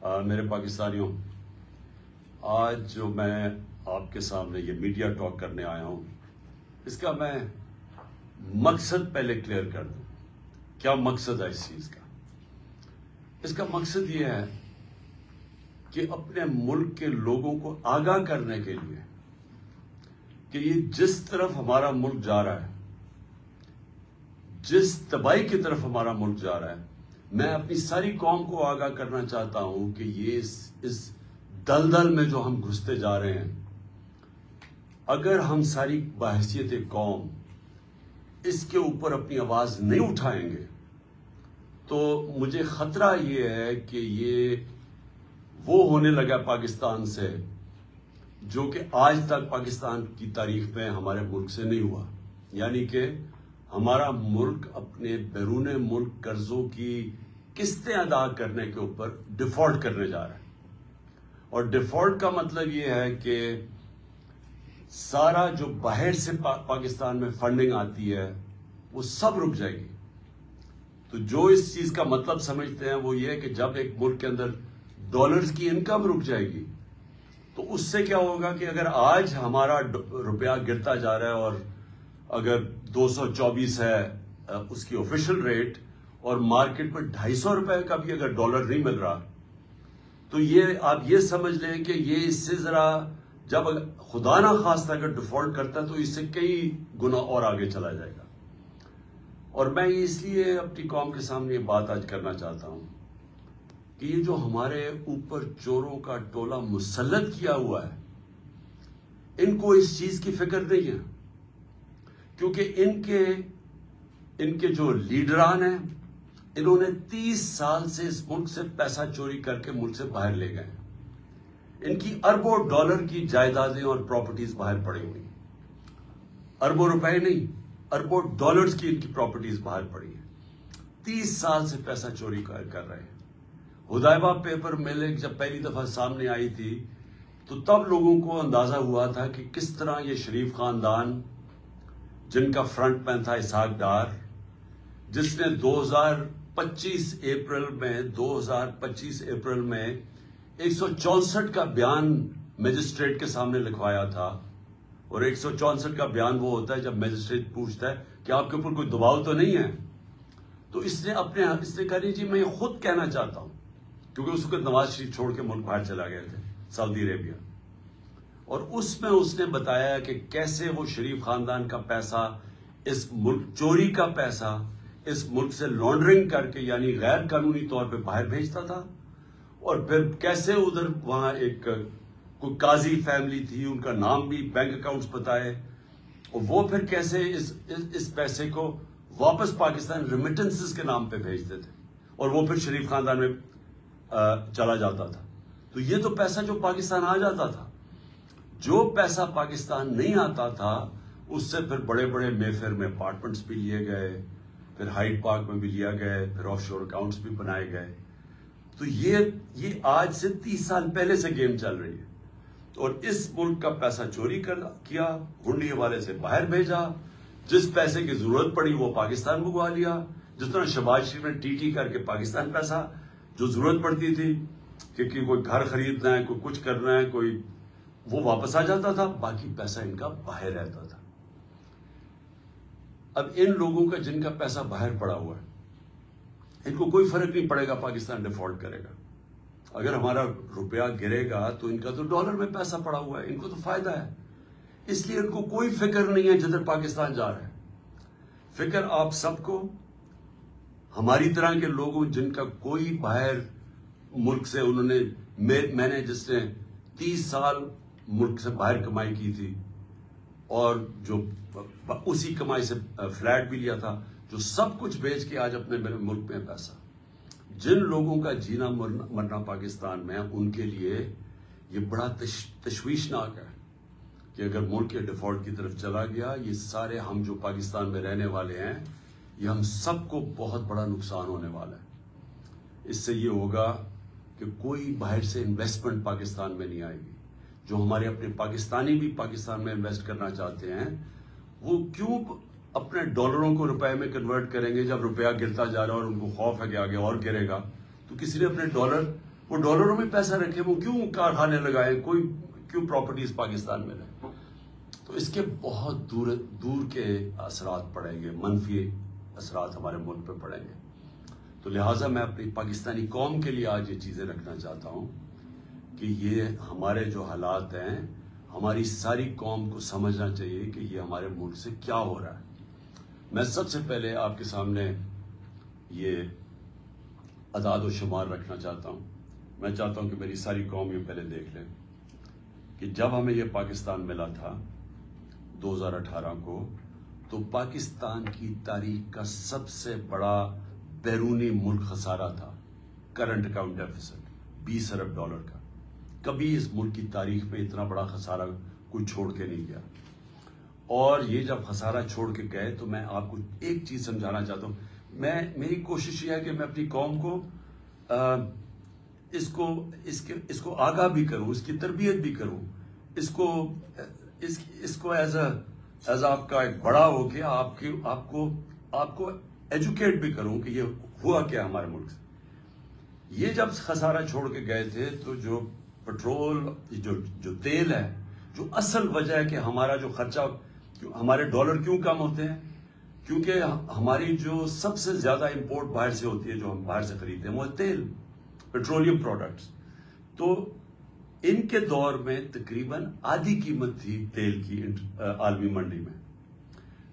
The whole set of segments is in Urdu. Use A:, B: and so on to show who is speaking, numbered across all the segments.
A: میرے پاکستانیوں، آج جو میں آپ کے سامنے یہ میڈیا ٹاک کرنے آیا ہوں، اس کا میں مقصد پہلے کلیئر کر دوں۔ کیا مقصد ہے اس چیز کا؟ اس کا مقصد یہ ہے کہ اپنے ملک کے لوگوں کو آگاہ کرنے کے لیے کہ یہ جس طرف ہمارا ملک جا رہا ہے، جس تباہی کی طرف ہمارا ملک جا رہا ہے، میں اپنی ساری قوم کو آگاہ کرنا چاہتا ہوں کہ یہ اس دلدل میں جو ہم گھستے جا رہے ہیں، اگر ہم ساری بحیثیت قوم اس کے اوپر اپنی آواز نہیں اٹھائیں گے تو مجھے خطرہ یہ ہے کہ یہ وہ ہونے لگا پاکستان سے جو کہ آج تک پاکستان کی تاریخ میں ہمارے ملک سے نہیں ہوا، یعنی کہ ہمارا ملک اپنے بیرون ملک قرضوں کی قسطیں ادا کرنے کے اوپر ڈیفالٹ کرنے جا رہا ہے۔ اور ڈیفالٹ کا مطلب یہ ہے کہ سارا جو باہر سے پاکستان میں فنڈنگ آتی ہے وہ سب رک جائے گی۔ تو جو اس چیز کا مطلب سمجھتے ہیں وہ یہ ہے کہ جب ایک ملک کے اندر ڈالرز کی انکم رک جائے گی تو اس سے کیا ہوگا کہ اگر آج ہمارا روپیہ گرتا جا رہا ہے اور اگر 224 ہے اس کی آفیشل ریٹ اور مارکیٹ میں 250 روپے کا بھی اگر ڈالر نہیں مل رہا تو یہ آپ یہ سمجھ لیں کہ یہ اس سے ذرا جب خدا نہ خواستہ اگر ڈیفالٹ کرتا ہے تو اس سے کئی گنا اور آگے چلا جائے گا۔ اور میں اس لیے اپنی قوم کے سامنے یہ بات آج کرنا چاہتا ہوں کہ یہ جو ہمارے اوپر چوروں کا ٹولہ مسلط کیا ہوا ہے، ان کو اس چیز کی فکر نہیں ہے، کیونکہ ان کے جو لیڈران ہیں انہوں نے 30 سال سے اس ملک سے پیسہ چوری کر کے ملک سے باہر لے گئے۔ ان کی اربوں ڈالر کی جائیدادیں اور پراپرٹیز باہر پڑی ہوئی، اربوں روپے نہیں، اربوں ڈالرز کی ان کی پراپرٹیز باہر پڑی ہیں۔ 30 سال سے پیسہ چوری کر رہے ہیں۔ حدیبہ پیپر مل جب پہلی دفعہ سامنے آئی تھی تو تب لوگوں کو اندازہ ہوا تھا کہ کس طرح یہ شریف خاندان، جن کا فرنٹ مین تھا اسحاق ڈار، جس نے 2025 اپریل میں 164 کا بیان میجسٹریٹ کے سامنے لکھوایا تھا، اور 164 کا بیان وہ ہوتا ہے جب میجسٹریٹ پوچھتا ہے کہ آپ کے اوپر کوئی دباؤ تو نہیں ہے، تو اس نے کہا جی میں یہ خود کہنا چاہتا ہوں، کیونکہ اس کو نواز شریف چھوڑ کے ملک باہر چلا گئے تھے سعودی عربیہ، اور اس میں اس نے بتایا کہ کیسے وہ شریف خاندان کا پیسہ، اس ملک چوری کا پیسہ اس ملک سے لانڈرنگ کر کے یعنی غیر قانونی طور پہ باہر بھیجتا تھا، اور پھر کیسے ادھر وہاں ایک کوئی قاضی فیملی تھی، ان کا نام بھی بینک اکاؤنٹس بتائے، اور وہ پھر کیسے اس پیسے کو واپس پاکستان ریمیٹنسز کے نام پہ بھیجتے تھے، اور وہ پھر شریف خاندان میں چلا جاتا تھا۔ تو یہ تو پیسہ جو پاکستان آ جاتا تھا، جو پیسہ پاکستان نہیں آتا تھا اس سے پھر بڑے بڑے مے فیئر میں اپارٹمنٹس بھی لیے گئے، پھر ہائیڈ پارک میں بھی لیا گئے، پھر آف شور اکاؤنٹس بھی بنائے گئے۔ تو یہ آج سے 30 سال پہلے سے گیم چل رہی ہے، اور اس ملک کا پیسہ چوری کیا، ہنڈی حوالے سے باہر بھیجا، جس پیسے کی ضرورت پڑی وہ پاکستان منگوا لیا، جس طرح شہباز شریف نے ٹی کر کے پاکستان پیسہ جو ضرورت پڑتی تھی کہ کوئی گھر خریدنا ہے، کوئی کچھ کرنا ہے، کوئی وہ واپس آ جاتا تھا، باقی پیسہ ان کا باہر رہتا تھا۔ اب ان لوگوں کا جن کا پیسہ باہر پڑا ہوا ہے، ان کو کوئی فرق نہیں پڑے گا پاکستان ڈیفالٹ کرے گا۔ اگر ہمارا روپیہ گرے گا تو ان کا تو ڈالر میں پیسہ پڑا ہوا ہے، ان کو تو فائدہ ہے، اس لیے ان کو کوئی فکر نہیں ہے جدھر پاکستان جا رہا ہے۔ فکر آپ سب کو، ہماری طرح کے لوگوں جن کا کوئی باہر ملک سے میں نے جس نے 30 سال ملک سے باہر کمائی کی تھی اور جو اسی کمائی سے فلیٹ بھی لیا تھا، جو سب کچھ بیچ کے آج اپنے ملک میں پیسہ، جن لوگوں کا جینا مرنا پاکستان میں، ان کے لیے یہ بڑا تشویشناک ہے کہ اگر ملک ڈیفالٹ کی طرف چلا گیا، یہ سارے ہم جو پاکستان میں رہنے والے ہیں، یہ ہم سب کو بہت بڑا نقصان ہونے والا ہے۔ اس سے یہ ہوگا کہ کوئی باہر سے انویسٹمنٹ پاکستان میں نہیں آئے گی۔ جو ہمارے اپنے پاکستانی بھی پاکستان میں انویسٹ کرنا چاہتے ہیں، وہ کیوں اپنے ڈالروں کو روپے میں کنورٹ کریں گے جب روپیہ گرتا جا رہا ہے اور ان کو خوف ہے کہ آگے اور گرے گا، تو کسی نے اپنے ڈالر وہ ڈالروں میں پیسہ رکھے، وہ کیوں کارخانے لگائے، کوئی کیوں پراپرٹیز پاکستان میں رہے؟ تو اس کے بہت دور کے اثرات پڑیں گے، منفی اثرات ہمارے ملک پہ پڑیں گے. تو لہٰذا میں اپنی پاکستانی قوم کے لیے آج یہ چیزیں رکھنا چاہتا ہوں کہ یہ ہمارے جو حالات ہیں، ہماری ساری قوم کو سمجھنا چاہیے کہ یہ ہمارے ملک سے کیا ہو رہا ہے. میں سب سے پہلے آپ کے سامنے یہ اعداد و شمار رکھنا چاہتا ہوں. میں چاہتا ہوں کہ میری ساری قوم یہ پہلے دیکھ لیں کہ جب ہمیں یہ پاکستان ملا تھا 2018 کو، تو پاکستان کی تاریخ کا سب سے بڑا بیرونی ملک خسارہ تھا کرنٹ اکاؤنٹ ڈیفیسٹ 20 ارب ڈالر کا. کبھی اس ملک کی تاریخ میں اتنا بڑا خسارہ کوئی چھوڑ کے نہیں گیا. اور یہ جب خسارہ چھوڑ کے گئے تو میں آپ کو ایک چیز سمجھانا چاہتا ہوں. میری کوشش یہ ہے کہ میں اپنی قوم کو اس کو آگاہ بھی کروں، اس کی تربیت بھی کروں، اس کو ایز آپ کا ایک بڑا ہو کے آپ کو ایجوکیٹ بھی کروں کہ یہ ہوا کیا ہمارے ملک سے. یہ جب خسارہ چھوڑ کے گئے تھے تو جو پٹرول، جو تیل ہے، جو اصل وجہ ہے کہ ہمارا جو خرچہ، ہمارے ڈالر کیوں کم ہوتے ہیں، کیونکہ ہماری جو سب سے زیادہ امپورٹ باہر سے ہوتی ہے، جو ہم باہر سے خریدتے ہیں، وہ تیل، پیٹرولیم پروڈکٹس. تو ان کے دور میں تقریباً آدھی قیمت تھی تیل کی عالمی منڈی میں.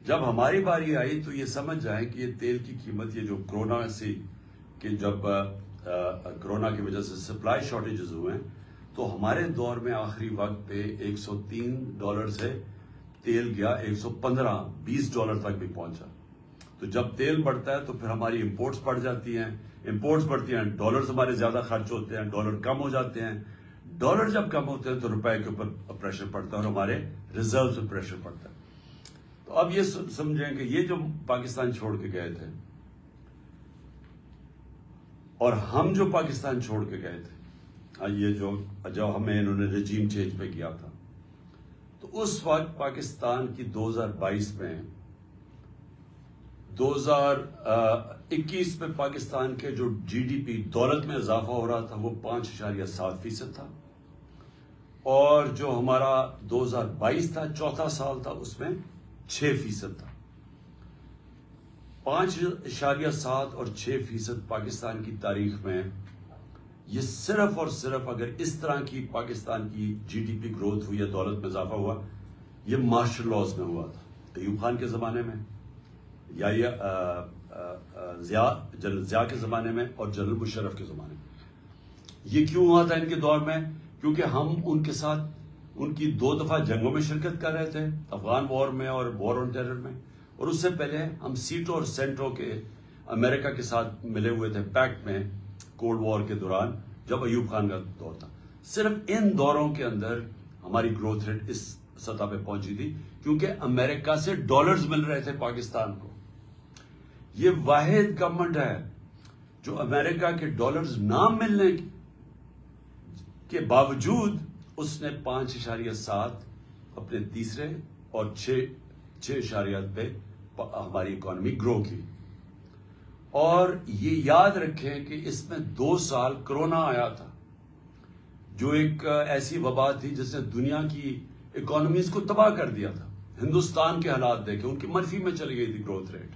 A: جب ہماری باری آئی تو یہ سمجھ جائیں کہ یہ تیل کی قیمت، یہ جو کرونا سے کہ جب کرونا کی وجہ سے سپلائی شارٹیجز ہوئے ہیں، تو ہمارے دور میں آخری وقت پہ $103 سے تیل گیا 115 $20 تک بھی پہنچا. تو جب تیل بڑھتا ہے تو پھر ہماری امپورٹس بڑھ جاتی ہیں، امپورٹس بڑھتی ہیں، ڈالرز ہمارے زیادہ خرچ ہوتے ہیں، ڈالر کم ہو جاتے ہیں. ڈالر جب کم ہوتے ہیں تو روپے کے اوپر پریشر پڑتا ہے اور ہمارے ریزرو پہ پریشر پڑتا ہے. تو اب یہ سمجھیں کہ یہ جو پاکستان چھوڑ کے گئے تھے اور ہم جو پاکستان چھوڑ کے گئے تھے، یہ جو ہمیں انہوں نے رجیم چینج پہ کیا تھا، تو اس وقت پاکستان کی 2022 میں 2021 میں پاکستان کے جو جی ڈی پی دولت میں اضافہ ہو رہا تھا وہ 5.7% تھا، اور جو ہمارا 2022 تھا، چوتھا سال تھا، اس میں 6% تھا. 5.7 اور 6% پاکستان کی تاریخ میں یہ صرف اور صرف اگر اس طرح کی پاکستان کی جی ڈی پی گروتھ ہوئی یا دولت میں اضافہ ہوا، یہ مارشل لاز میں ہوا تھا، ایوب خان کے زمانے میں یا جنرل ضیاء کے زمانے میں اور جنرل مشرف کے زمانے میں. یہ کیوں ہوا تھا ان کے دور میں؟ کیونکہ ہم ان کے ساتھ ان کی 2 دفعہ جنگوں میں شرکت کر رہے تھے، افغان وار میں اور وار آن ٹیرر میں، اور اس سے پہلے ہم سیٹو اور سینٹرو کے امریکہ کے ساتھ ملے ہوئے تھے پیکٹ میں کولڈ وار کے دوران جب ایوب خان کا دور تھا. صرف ان دوروں کے اندر ہماری گروتھ ریٹ اس سطح پہ پہنچی تھی کیونکہ امریکہ سے ڈالرز مل رہے تھے پاکستان کو. یہ واحد گورنمنٹ ہے جو امریکہ کے ڈالرز نہ ملنے کے باوجود اس نے 5.7 اپنے تیسرے اور 6.8 پہ ہماری اکانومی گرو کی. اور یہ یاد رکھیں کہ اس میں 2 سال کرونا آیا تھا جو ایک ایسی وبا تھی جس نے دنیا کی اکانومیز کو تباہ کر دیا تھا. ہندوستان کے حالات دیکھیں، ان کی منفی میں چلی گئی تھی گروتھ ریٹ.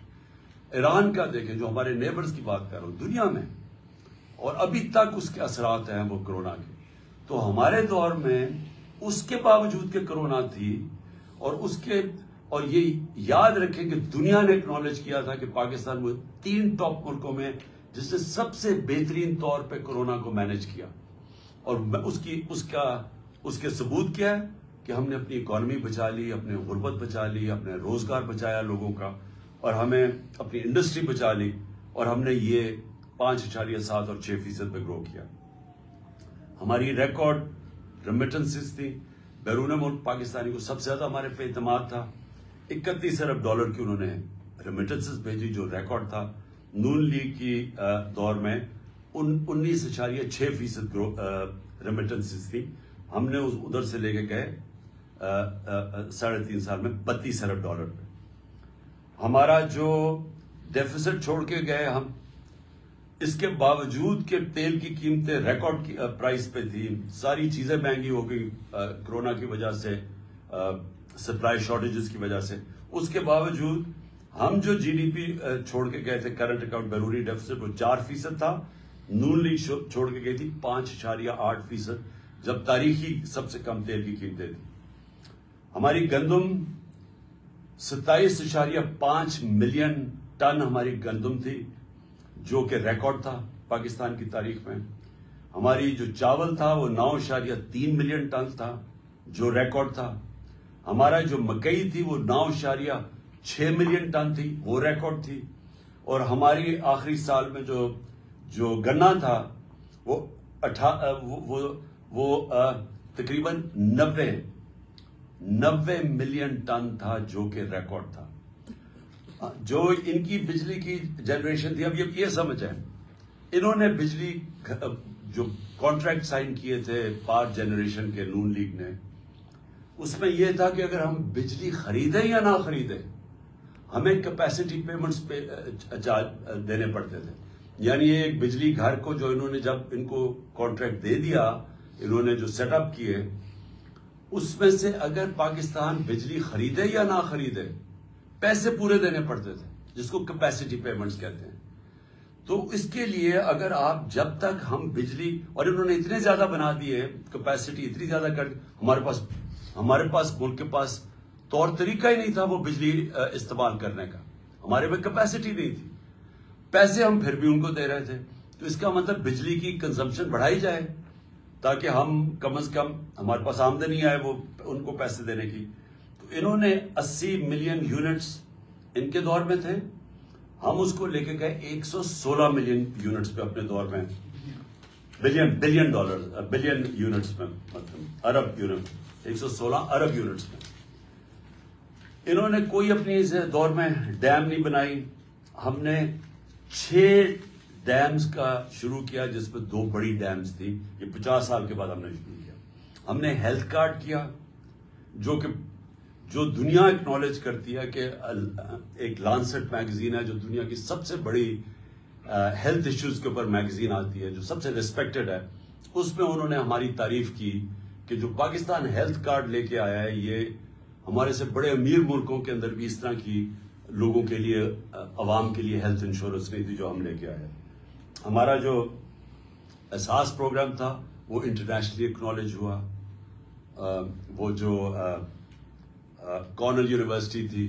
A: ایران کا دیکھیں جو ہمارے نیبرز کی بات کر رہا ہوں دنیا میں، اور ابھی تک اس کے اثرات ہیں وہ کرونا کے. تو ہمارے دور میں اس کے باوجود کہ کرونا تھی اور یہ یاد رکھیں کہ دنیا نے اکنالج کیا تھا کہ پاکستان وہ 3 ٹاپ ملکوں میں جس نے سب سے بہترین طور پہ کرونا کو مینج کیا. اور اس کے ثبوت کیا ہے کہ ہم نے اپنی اکانومی بچا لی، اپنے غربت بچا لی، اپنے روزگار بچایا لوگوں کا، اور ہمیں اپنی انڈسٹری بچا لی، اور ہم نے یہ 5.7 اور 6% پہ گرو کیا. ہماری ریکارڈ ریمیٹنسز تھی، بیرون ملک پاکستانی کو سب سے زیادہ ہمارے پہ اعتماد تھا. 31 ارب ڈالر کی انہوں نے ریمیٹنسز بھیجی جو ریکارڈ تھا. نون لیگ کی دور میں 19.6% ریمیٹنسز تھی. ہم نے ادھر سے لے کے گئے 3.5 سال میں 32 ارب ڈالر پہ. ہمارا جو ڈیفیسٹ چھوڑ کے گئے ہم اس کے باوجود کہ تیل کی قیمتیں ریکارڈ پرائس پہ تھی، ساری چیزیں مہنگی ہو گئی کرونا کی وجہ سے، سپلائی شارٹیجز کی وجہ سے، اس کے باوجود ہم جو جی ڈی پی چھوڑ کے گئے تھے کرنٹ اکاؤنٹ بیرونی ڈیفیسٹ وہ 4% تھا، نون لیگ چھوڑ کے گئی تھی 5.8%، جب تاریخی سب سے کم تیل کی قیمتیں تھی۔ ہماری گندم 27.5 ملین ٹن ہماری گندم تھی، جو کہ ریکارڈ تھا پاکستان کی تاریخ میں۔ ہماری جو چاول تھا وہ 9.3 ملین ٹن تھا، جو ریکارڈ تھا۔ ہمارا جو مکئی تھی وہ 9.6 ملین ٹن تھی، وہ ریکارڈ تھی۔ اور ہماری آخری سال میں جو گنا تھا وہ تقریباً 90 ملین ٹن تھا، جو کہ ریکارڈ تھا۔ جو ان کی بجلی کی جنریشن تھی، اب یہ سمجھ ہے، انہوں نے بجلی جو کانٹریکٹ سائن کیے تھے پاور جنریشن کے نون لیگ نے، اس میں یہ تھا کہ اگر ہم بجلی خریدیں یا نہ خریدیں ہمیں کیپیسٹی پیمنٹس پہ دینے پڑتے تھے۔ یعنی یہ ایک بجلی گھر کو جو انہوں نے جب ان کو کانٹریکٹ دے دیا، انہوں نے جو سیٹ اپ کیے، اس میں سے اگر پاکستان بجلی خریدے یا نہ خریدے پیسے پورے دینے پڑتے تھے، جس کو کیپیسٹی پیمنٹس کہتے ہیں۔ تو اس کے لیے اگر آپ جب تک ہم بجلی، اور انہوں نے اتنے زیادہ بنا دیے، کیپیسٹی اتنی زیادہ کر، ہمارے پاس ملک کے پاس طور طریقہ ہی نہیں تھا وہ بجلی استعمال کرنے کا، ہمارے میں کیپیسٹی نہیں تھی، پیسے ہم پھر بھی ان کو دے رہے تھے۔ تو اس کا مطلب بجلی کی کنزمپشن بڑھائی جائے تاکہ ہم کم از کم ہمارے پاس آمدنی آئے وہ ان کو پیسے دینے کی۔ تو انہوں نے 80 ملین یونٹس ان کے دور میں تھے، ہم اس کو لے کے گئے 116 ملین یونٹس پہ اپنے دور میں، بلین یونٹس میں، مطلب ارب یونٹ، 116 ارب یونٹس میں۔ انہوں نے کوئی اپنی اس دور میں ڈیم نہیں بنائی۔ ہم نے 6 ڈیمز کا شروع کیا، جس میں 2 بڑی ڈیمز تھی، یہ 50 سال کے بعد ہم نے شروع کیا۔ ہم نے ہیلتھ کارڈ کیا، جو دنیا اکنالج کرتی ہے کہ ایک لانسٹ میگزین ہے جو دنیا کی سب سے بڑی ہیلتھ ایشوز کے اوپر میگزین آتی ہے، جو سب سے ریسپیکٹڈ ہے، اس میں انہوں نے ہماری تعریف کی کہ جو پاکستان ہیلتھ کارڈ لے کے آیا ہے، یہ ہمارے سے بڑے امیر ملکوں کے اندر بھی اس طرح کی لوگوں کے لیے، عوام کے لیے ہیلتھ انشورنس نہیں تھی جو ہم لے کے آئے۔ ہمارا جو احساس پروگرام تھا وہ انٹرنیشنلی اکنالج ہوا۔ وہ جو کارنل یونیورسٹی تھی،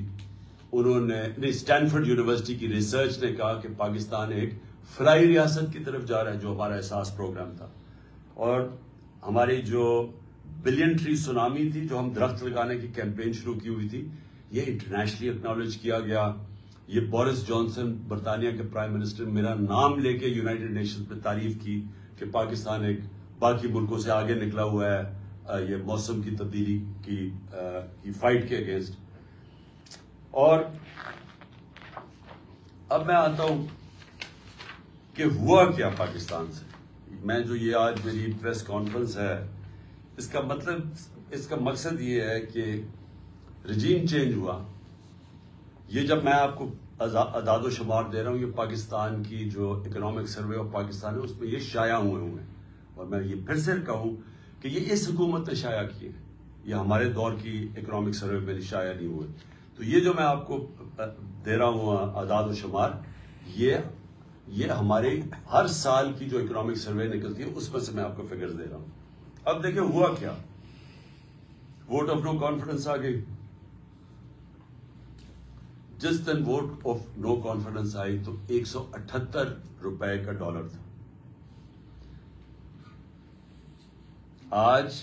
A: انہوں نے اسٹینفورڈ یونیورسٹی کی ریسرچ نے کہا کہ پاکستان ایک فلائی ریاست کی طرف جا رہا ہے، جو ہمارا احساس پروگرام تھا۔ اور ہماری جو بلین ٹری سونامی تھی، جو ہم درخت لگانے کی کیمپین شروع کی ہوئی تھی، یہ انٹرنیشنلی اکنالج کیا گیا۔ یہ بورس جانسن برطانیہ کے پرائم منسٹر میرا نام لے کے یونائٹڈ نیشنز پہ تعریف کی کہ پاکستان ایک باقی ملکوں سے آگے نکلا ہوا ہے یہ موسم کی تبدیلی کی فائٹ کے اگینسٹ۔ اور اب میں آتا ہوں کہ ہوا کیا پاکستان سے۔ میں جو یہ آج میری پریس کانفرنس ہے، اس کا مطلب، اس کا مقصد یہ ہے کہ رجیم چینج ہوا۔ یہ جب میں آپ کو اعداد و شمار دے رہا ہوں، یہ پاکستان کی جو اکنامک سروے آف پاکستان ہے اس میں یہ شائع ہوئے ہیں، اور میں یہ پھر سے کہوں کہ یہ اس حکومت نے شائع کیے، یہ ہمارے دور کی اکنامک سروے میں شائع نہیں ہوئے۔ تو یہ جو میں آپ کو دے رہا ہوں اعداد و شمار، یہ ہمارے ہر سال کی جو اکنامک سروے نکلتی ہے اس میں سے میں آپ کو فگرز دے رہا ہوں۔ اب دیکھیں ہوا کیا، ووٹ آف نو کانفیڈنس آ گئی۔ جس دن ووٹ آف نو کانفیڈنس آئی تو 178 روپے کا ڈالر تھا۔ آج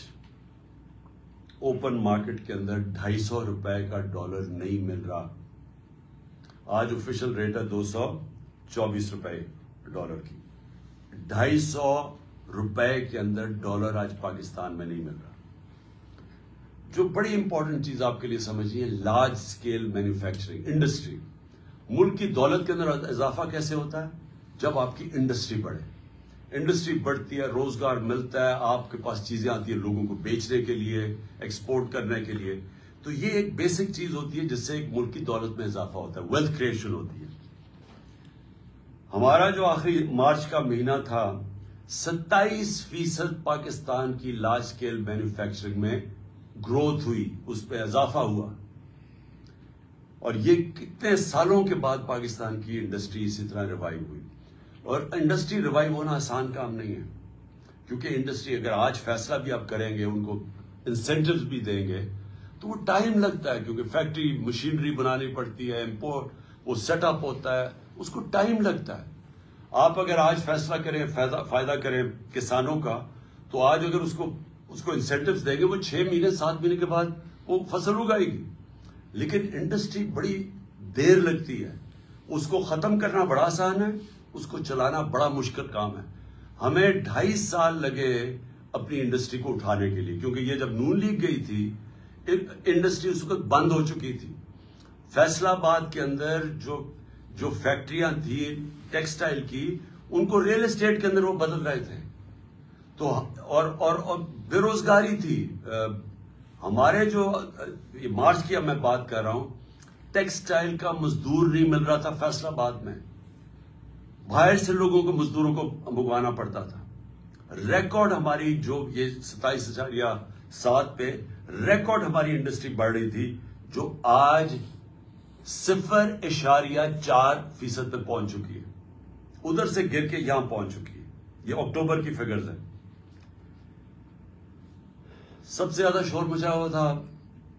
A: اوپن مارکیٹ کے اندر 250 روپے کا ڈالر نہیں مل رہا۔ آج آفیشل ریٹ ہے 224 روپے ڈالر کی۔ 250 روپے کے اندر ڈالر آج پاکستان میں نہیں مل رہا۔ جو بڑی امپورٹنٹ چیز آپ کے لیے سمجھیے، لارج سکیل مینوفیکچرنگ انڈسٹری۔ ملک کی دولت کے اندر اضافہ کیسے ہوتا ہے؟ جب آپ کی انڈسٹری بڑھے، انڈسٹری بڑھتی ہے، روزگار ملتا ہے، آپ کے پاس چیزیں آتی ہیں لوگوں کو بیچنے کے لیے، ایکسپورٹ کرنے کے لیے۔ تو یہ ایک بیسک چیز ہوتی ہے جس سے ایک ملک کی دولت میں اضافہ ہوتا ہے، ویلتھ کریشن ہوتی ہے۔ ہمارا جو آخری مارچ کا مہینہ تھا 27% پاکستان کی لارج سکیل مینوفیکچرنگ میں گروتھ ہوئی، اس پہ اضافہ ہوا. اور یہ کتنے سالوں کے بعد پاکستان کی انڈسٹری اسی طرح ریوائیو ہوئی. اور انڈسٹری ریوائیو ہونا آسان کام نہیں ہے، کیونکہ انڈسٹری اگر آج فیصلہ بھی آپ کریں گے، ان کو انسینٹیوز بھی دیں گے، تو وہ ٹائم لگتا ہے، کیونکہ فیکٹری مشینری بنانی پڑتی ہے، امپورٹ وہ سیٹ اپ ہوتا ہے، اس کو ٹائم لگتا ہے. آپ اگر آج فیصلہ کریں، فائدہ کریں کسانوں کا، تو آج اگر اس کو انسینٹیوز دیں گے، وہ 6 مہینے 7 مہینے کے بعد وہ فصل اگائے گی. لیکن انڈسٹری بڑی دیر لگتی ہے. اس کو ختم کرنا بڑا آسان ہے، اس کو چلانا بڑا مشکل کام ہے. ہمیں 2.5 سال لگے اپنی انڈسٹری کو اٹھانے کے لیے، کیونکہ یہ جب نون لیگ گئی تھی انڈسٹری اس وقت بند ہو چکی تھی. فیصل آباد کے اندر جو فیکٹریاں تھیں ٹیکسٹائل کی، ان کو ریل اسٹیٹ کے اندر وہ بدل رہے تھے. تو اور بے روزگاری تھی. ہمارے جو مارچ کی میں بات کر رہا ہوں، ٹیکسٹائل کا مزدور نہیں مل رہا تھا فیصل آباد میں، باہر سے لوگوں کو مزدوروں کو منگوانا پڑتا تھا. ریکارڈ ہماری جو یہ 27.7 پہ ریکارڈ ہماری انڈسٹری بڑھ رہی تھی، جو آج 0.4% پہ پہنچ چکی ہے. ادھر سے گر کے یہاں پہنچ چکی ہے. یہ اکتوبر کی فگرز ہیں. سب سے زیادہ شور مچا ہوا تھا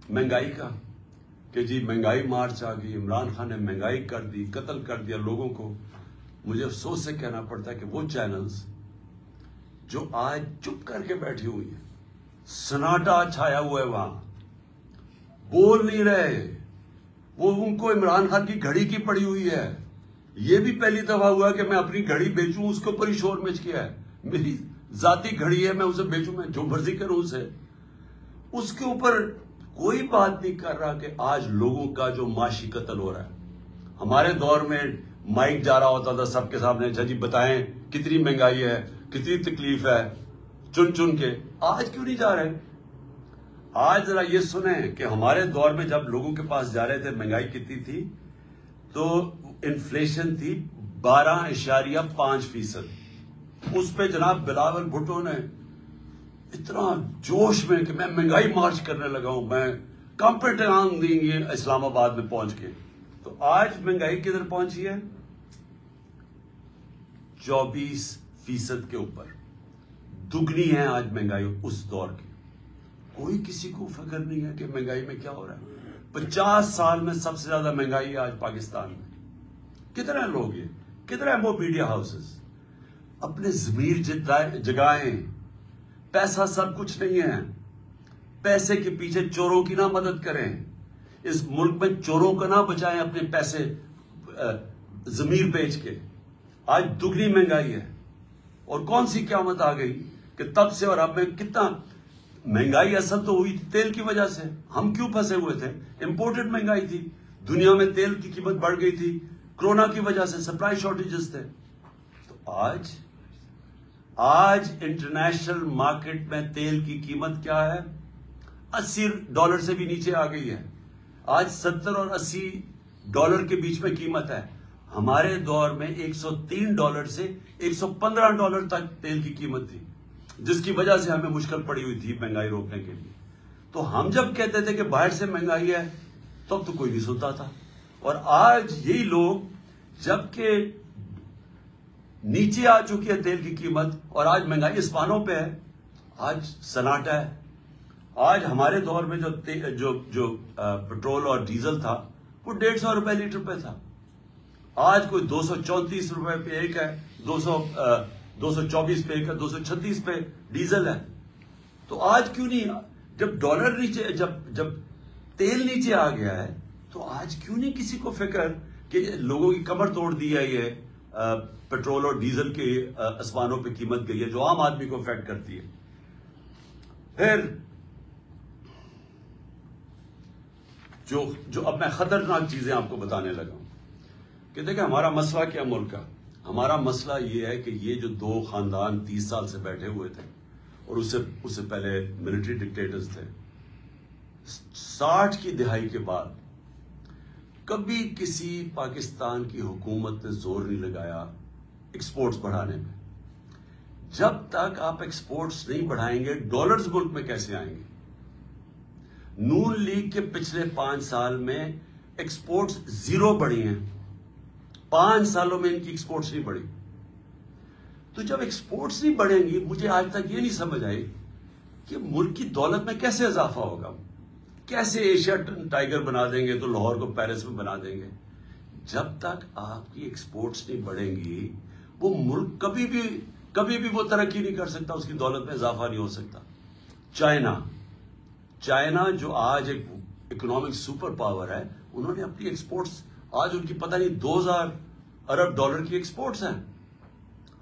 A: مہنگائی کا، کہ جی مہنگائی مارچ آ گئی، عمران خان نے مہنگائی کر دی، قتل کر دیا لوگوں کو. مجھے افسوس سے کہنا پڑتا ہے کہ وہ چینلز جو آج چپ کر کے بیٹھی ہوئی ہیں، سناٹا چھایا ہوا ہے وہاں، بول نہیں رہے، وہ ان کو عمران خان کی گھڑی کی پڑی ہوئی ہے. یہ بھی پہلی دفعہ ہوا کہ میں اپنی گھڑی بیچوں، اس کے اوپر ہی شور مچ گیا ہے. میری ذاتی گھڑی ہے، میں اسے بیچوں، میں جو مرضی کروں اسے. اس کے اوپر کوئی بات نہیں کر رہا کہ آج لوگوں کا جو معاشی قتل ہو رہا ہے. ہمارے دور میں مائک جا رہا ہوتا تھا سب کے سامنے، اچھا جی بتائیں کتنی مہنگائی ہے، کتنی تکلیف ہے، چن چن کے. آج کیوں نہیں جا رہے؟ آج ذرا یہ سنیں کہ ہمارے دور میں جب لوگوں کے پاس جا رہے تھے مہنگائی کتنی تھی، تو انفلیشن تھی 12.5%. اس پہ جناب بلاول بھٹو نے اتنا جوش میں کہ میں مہنگائی مارچ کرنے لگا ہوں، میں کانپے ٹانگ دیں گے اسلام آباد میں پہنچ کے. تو آج مہنگائی کدھر پہنچی ہے؟ 24% کے اوپر. دگنی ہے آج مہنگائی اس دور کی. کوئی کسی کو فکر نہیں ہے کہ مہنگائی میں کیا ہو رہا ہے. 50 سال میں سب سے زیادہ مہنگائی ہے آج پاکستان میں. کتنے لوگ ہیں، کتنے وہ میڈیا ہاؤسز اپنے ضمیر جگائیں. پیسہ سب کچھ نہیں ہے. پیسے کے پیچھے چوروں کی نہ مدد کریں. اس ملک میں چوروں کو نہ بچائیں اپنے پیسے ضمیر بیچ کے. آج دگنی مہنگائی ہے. اور کون سی قیامت آ گئی کہ تب سے اور اب میں کتنا مہنگائی اصل تو ہوئی تیل کی وجہ سے. ہم کیوں پھنسے ہوئے تھے؟ امپورٹڈ مہنگائی تھی. دنیا میں تیل کی قیمت بڑھ گئی تھی کرونا کی وجہ سے، سپلائی شارٹیجز تھے. تو آج انٹرنیشنل مارکیٹ میں تیل کی قیمت کیا ہے؟ $80 سے بھی نیچے آ گئی ہے. آج $70 اور $80 کے بیچ میں قیمت ہے. ہمارے دور میں $103 سے $115 تک تیل کی قیمت تھی، جس کی وجہ سے ہمیں مشکل پڑی ہوئی تھی مہنگائی روکنے کے لیے. تو ہم جب کہتے تھے کہ باہر سے مہنگائی ہے تب تو کوئی نہیں سنتا تھا. اور آج یہی لوگ جبکہ نیچے آ چکی ہے تیل کی قیمت اور آج مہنگائی اسمانوں پہ ہے، آج سناٹا ہے. آج ہمارے دور میں جو پٹرول اور ڈیزل تھا وہ $150 لیٹر پہ تھا. آج کوئی $234 پہ ایک ہے، 224 پہ ایک ہے، 236 پہ ڈیزل ہے. تو آج کیوں نہیں، جب ڈالر نیچے، جب تیل نیچے آ گیا ہے تو آج کیوں نہیں کسی کو فکر کہ لوگوں کی کمر توڑ دی ہے یہ پیٹرول اور ڈیزل کے اسمانوں پہ قیمت گئی ہے جو عام آدمی کو افیکٹ کرتی ہے. پھر جو اب میں خطرناک چیزیں آپ کو بتانے لگا ہوں کہ دیکھیں ہمارا مسئلہ کیا ملک کا. ہمارا مسئلہ یہ ہے کہ یہ جو 2 خاندان 30 سال سے بیٹھے ہوئے تھے اور اس سے پہلے ملٹری ڈکٹیٹرز تھے، 60 کی دہائی کے بعد کبھی کسی پاکستان کی حکومت نے زور نہیں لگایا ایکسپورٹس بڑھانے میں. جب تک آپ ایکسپورٹس نہیں بڑھائیں گے ڈالرز ملک میں کیسے آئیں گے؟ نون لیگ کے پچھلے 5 سال میں ایکسپورٹس 0 بڑھی ہیں. 5 سالوں میں ان کی ایکسپورٹس نہیں بڑھی. تو جب ایکسپورٹس نہیں بڑھیں گی، مجھے آج تک یہ نہیں سمجھ آئی کہ ملک کی دولت میں کیسے اضافہ ہوگا. کیسے ایشیا ٹائیگر بنا دیں گے تو لاہور کو پیرس میں بنا دیں گے. جب تک آپ کی ایکسپورٹس نہیں بڑھیں گی وہ ملک کبھی بھی وہ ترقی نہیں کر سکتا، اس کی دولت میں اضافہ نہیں ہو سکتا. چائنا جو آج ایک اکنامک سپر پاور ہے، انہوں نے اپنی ایکسپورٹس آج ان کی پتہ نہیں 2000 ارب ڈالر کی ایکسپورٹس ہیں.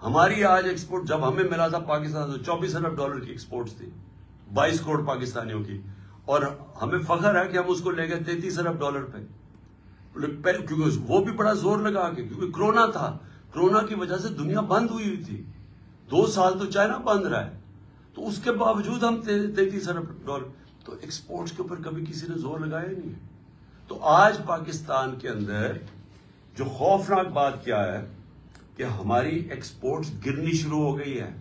A: ہماری آج ایکسپورٹ جب ہمیں ملا تھا پاکستان تو 24 ارب ڈالر کی ایکسپورٹس تھی 22 کروڑ پاکستانیوں کی، اور ہمیں فخر ہے کہ ہم اس کو لے گئے 33 ارب ڈالر پہ. کیونکہ وہ بھی بڑا زور لگا کے، کیونکہ کرونا تھا، کرونا کی وجہ سے دنیا بند ہوئی تھی. 2 سال تو چائنا بند رہا ہے، تو اس کے باوجود ہم 33 ارب ڈالر. تو ایکسپورٹس کے اوپر کبھی کسی نے زور لگایا ہی نہیں ہے. تو آج پاکستان کے اندر جو خوفناک بات کیا ہے کہ ہماری ایکسپورٹس گرنی شروع ہو گئی ہے.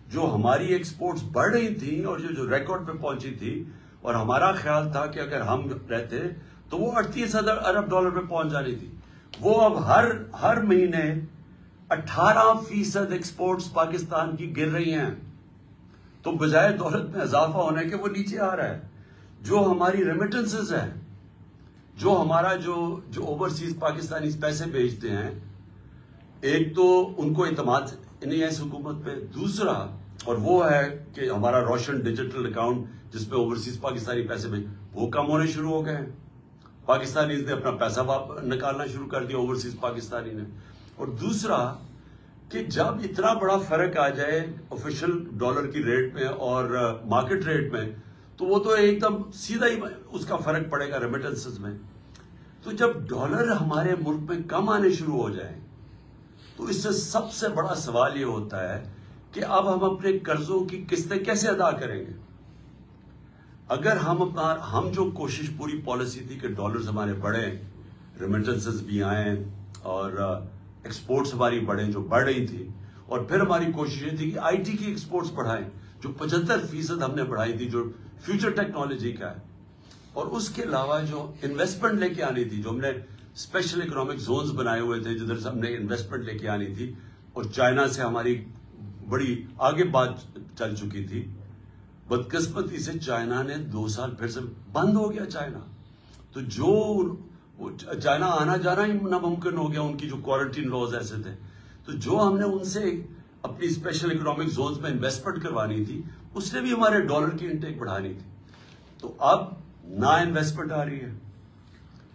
A: جو ہماری ایکسپورٹس بڑھ رہی تھیں اور جو ریکارڈ پہ پہنچی تھی، اور ہمارا خیال تھا کہ اگر ہم رہتے تو وہ 38 ارب ڈالر پہ پہنچ جانی تھی، وہ اب ہر مہینے 18% ایکسپورٹس پاکستان کی گر رہی ہیں. تو بجائے دولت میں اضافہ ہونے کے وہ نیچے آ رہا ہے. جو ہماری ریمیٹنسز ہیں، جو ہمارا جو اوورسیز پاکستانی پیسے بھیجتے ہیں، ایک تو ان کو اعتماد نہیں ہے اس حکومت پہ، دوسرا اور وہ ہے کہ ہمارا روشن ڈیجیٹل اکاؤنٹ جس پہ اوورسیز پاکستانی پیسے وہ کم ہونے شروع ہو گئے ہیں. پاکستانیز نے اپنا پیسہ نکالنا شروع کر دیا اوورسیز پاکستانی نے. اور دوسرا کہ جب اتنا بڑا فرق آ جائے آفیشل ڈالر کی ریٹ میں اور مارکیٹ ریٹ میں، تو وہ تو ایک دم سیدھا ہی اس کا فرق پڑے گا ریمیٹنسز میں. تو جب ڈالر ہمارے ملک میں کم آنے شروع ہو جائیں تو اس سے سب سے بڑا سوال یہ ہوتا ہے کہ اب ہم اپنے قرضوں کی قسطیں کیسے ادا کریں گے. اگر ہم جو کوشش پوری پالیسی تھی کہ ڈالرز ہمارے بڑھیں، ریمیٹنسز بھی آئیں اور ایکسپورٹس ہماری بڑھیں جو بڑھ رہی تھی، اور پھر ہماری کوشش یہ تھی کہ آئی ٹی کی ایکسپورٹس بڑھائیں جو 75% ہم نے بڑھائی تھی، جو فیوچر ٹیکنالوجی کا ہے. اور اس کے علاوہ جو انویسٹمنٹ لے کے آنی تھی، جو ہم نے اسپیشل اکنامک زونز بنائے ہوئے تھے جدھر سے ہم نے انویسٹمنٹ لے کے آنی تھی، اور چائنا سے ہماری بڑی آگے بات چل چکی تھی. بدقسمتی سے چائنا نے 2 سال پھر سے بند ہو گیا چائنا. تو چائنا آنا جانا ہی ناممکن ہو گیا، ان کی جو کوارنٹین لاز ایسے تھے. تو جو ہم نے ان سے اپنی اسپیشل اکنامک زونز میں انویسٹمنٹ کروانی تھی، اس نے بھی ہمارے ڈالر کی انٹیک بڑھانی تھی. تو اب نہ انویسٹمنٹ آ رہی ہے،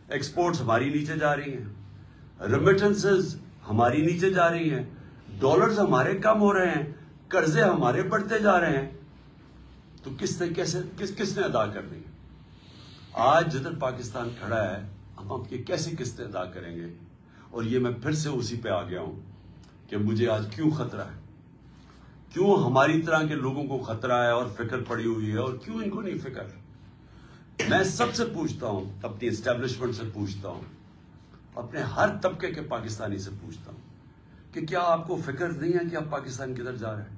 A: ایکسپورٹس ہماری نیچے جا رہی ہیں، ریمیٹنسز ہماری نیچے جا رہی ہیں، ڈالرز ہمارے کم ہو رہے ہیں، قرضے ہمارے بڑھتے جا رہے ہیں. تو کس نے ادا کرنی ہے؟ آج جدھر پاکستان کھڑا ہے ہم اب یہ کیسے قسطیں ادا کریں گے؟ اور یہ میں پھر سے اسی پہ آ گیا ہوں کہ مجھے آج کیوں خطرہ ہے، کیوں ہماری طرح کے لوگوں کو خطرہ ہے اور فکر پڑی ہوئی ہے، اور کیوں ان کو نہیں فکر. میں سب سے پوچھتا ہوں، اپنی اسٹیبلشمنٹ سے پوچھتا ہوں، اپنے ہر طبقے کے پاکستانی سے پوچھتا ہوں کہ کیا آپ کو فکر نہیں ہے کہ آپ پاکستان کدھر جا رہے ہیں؟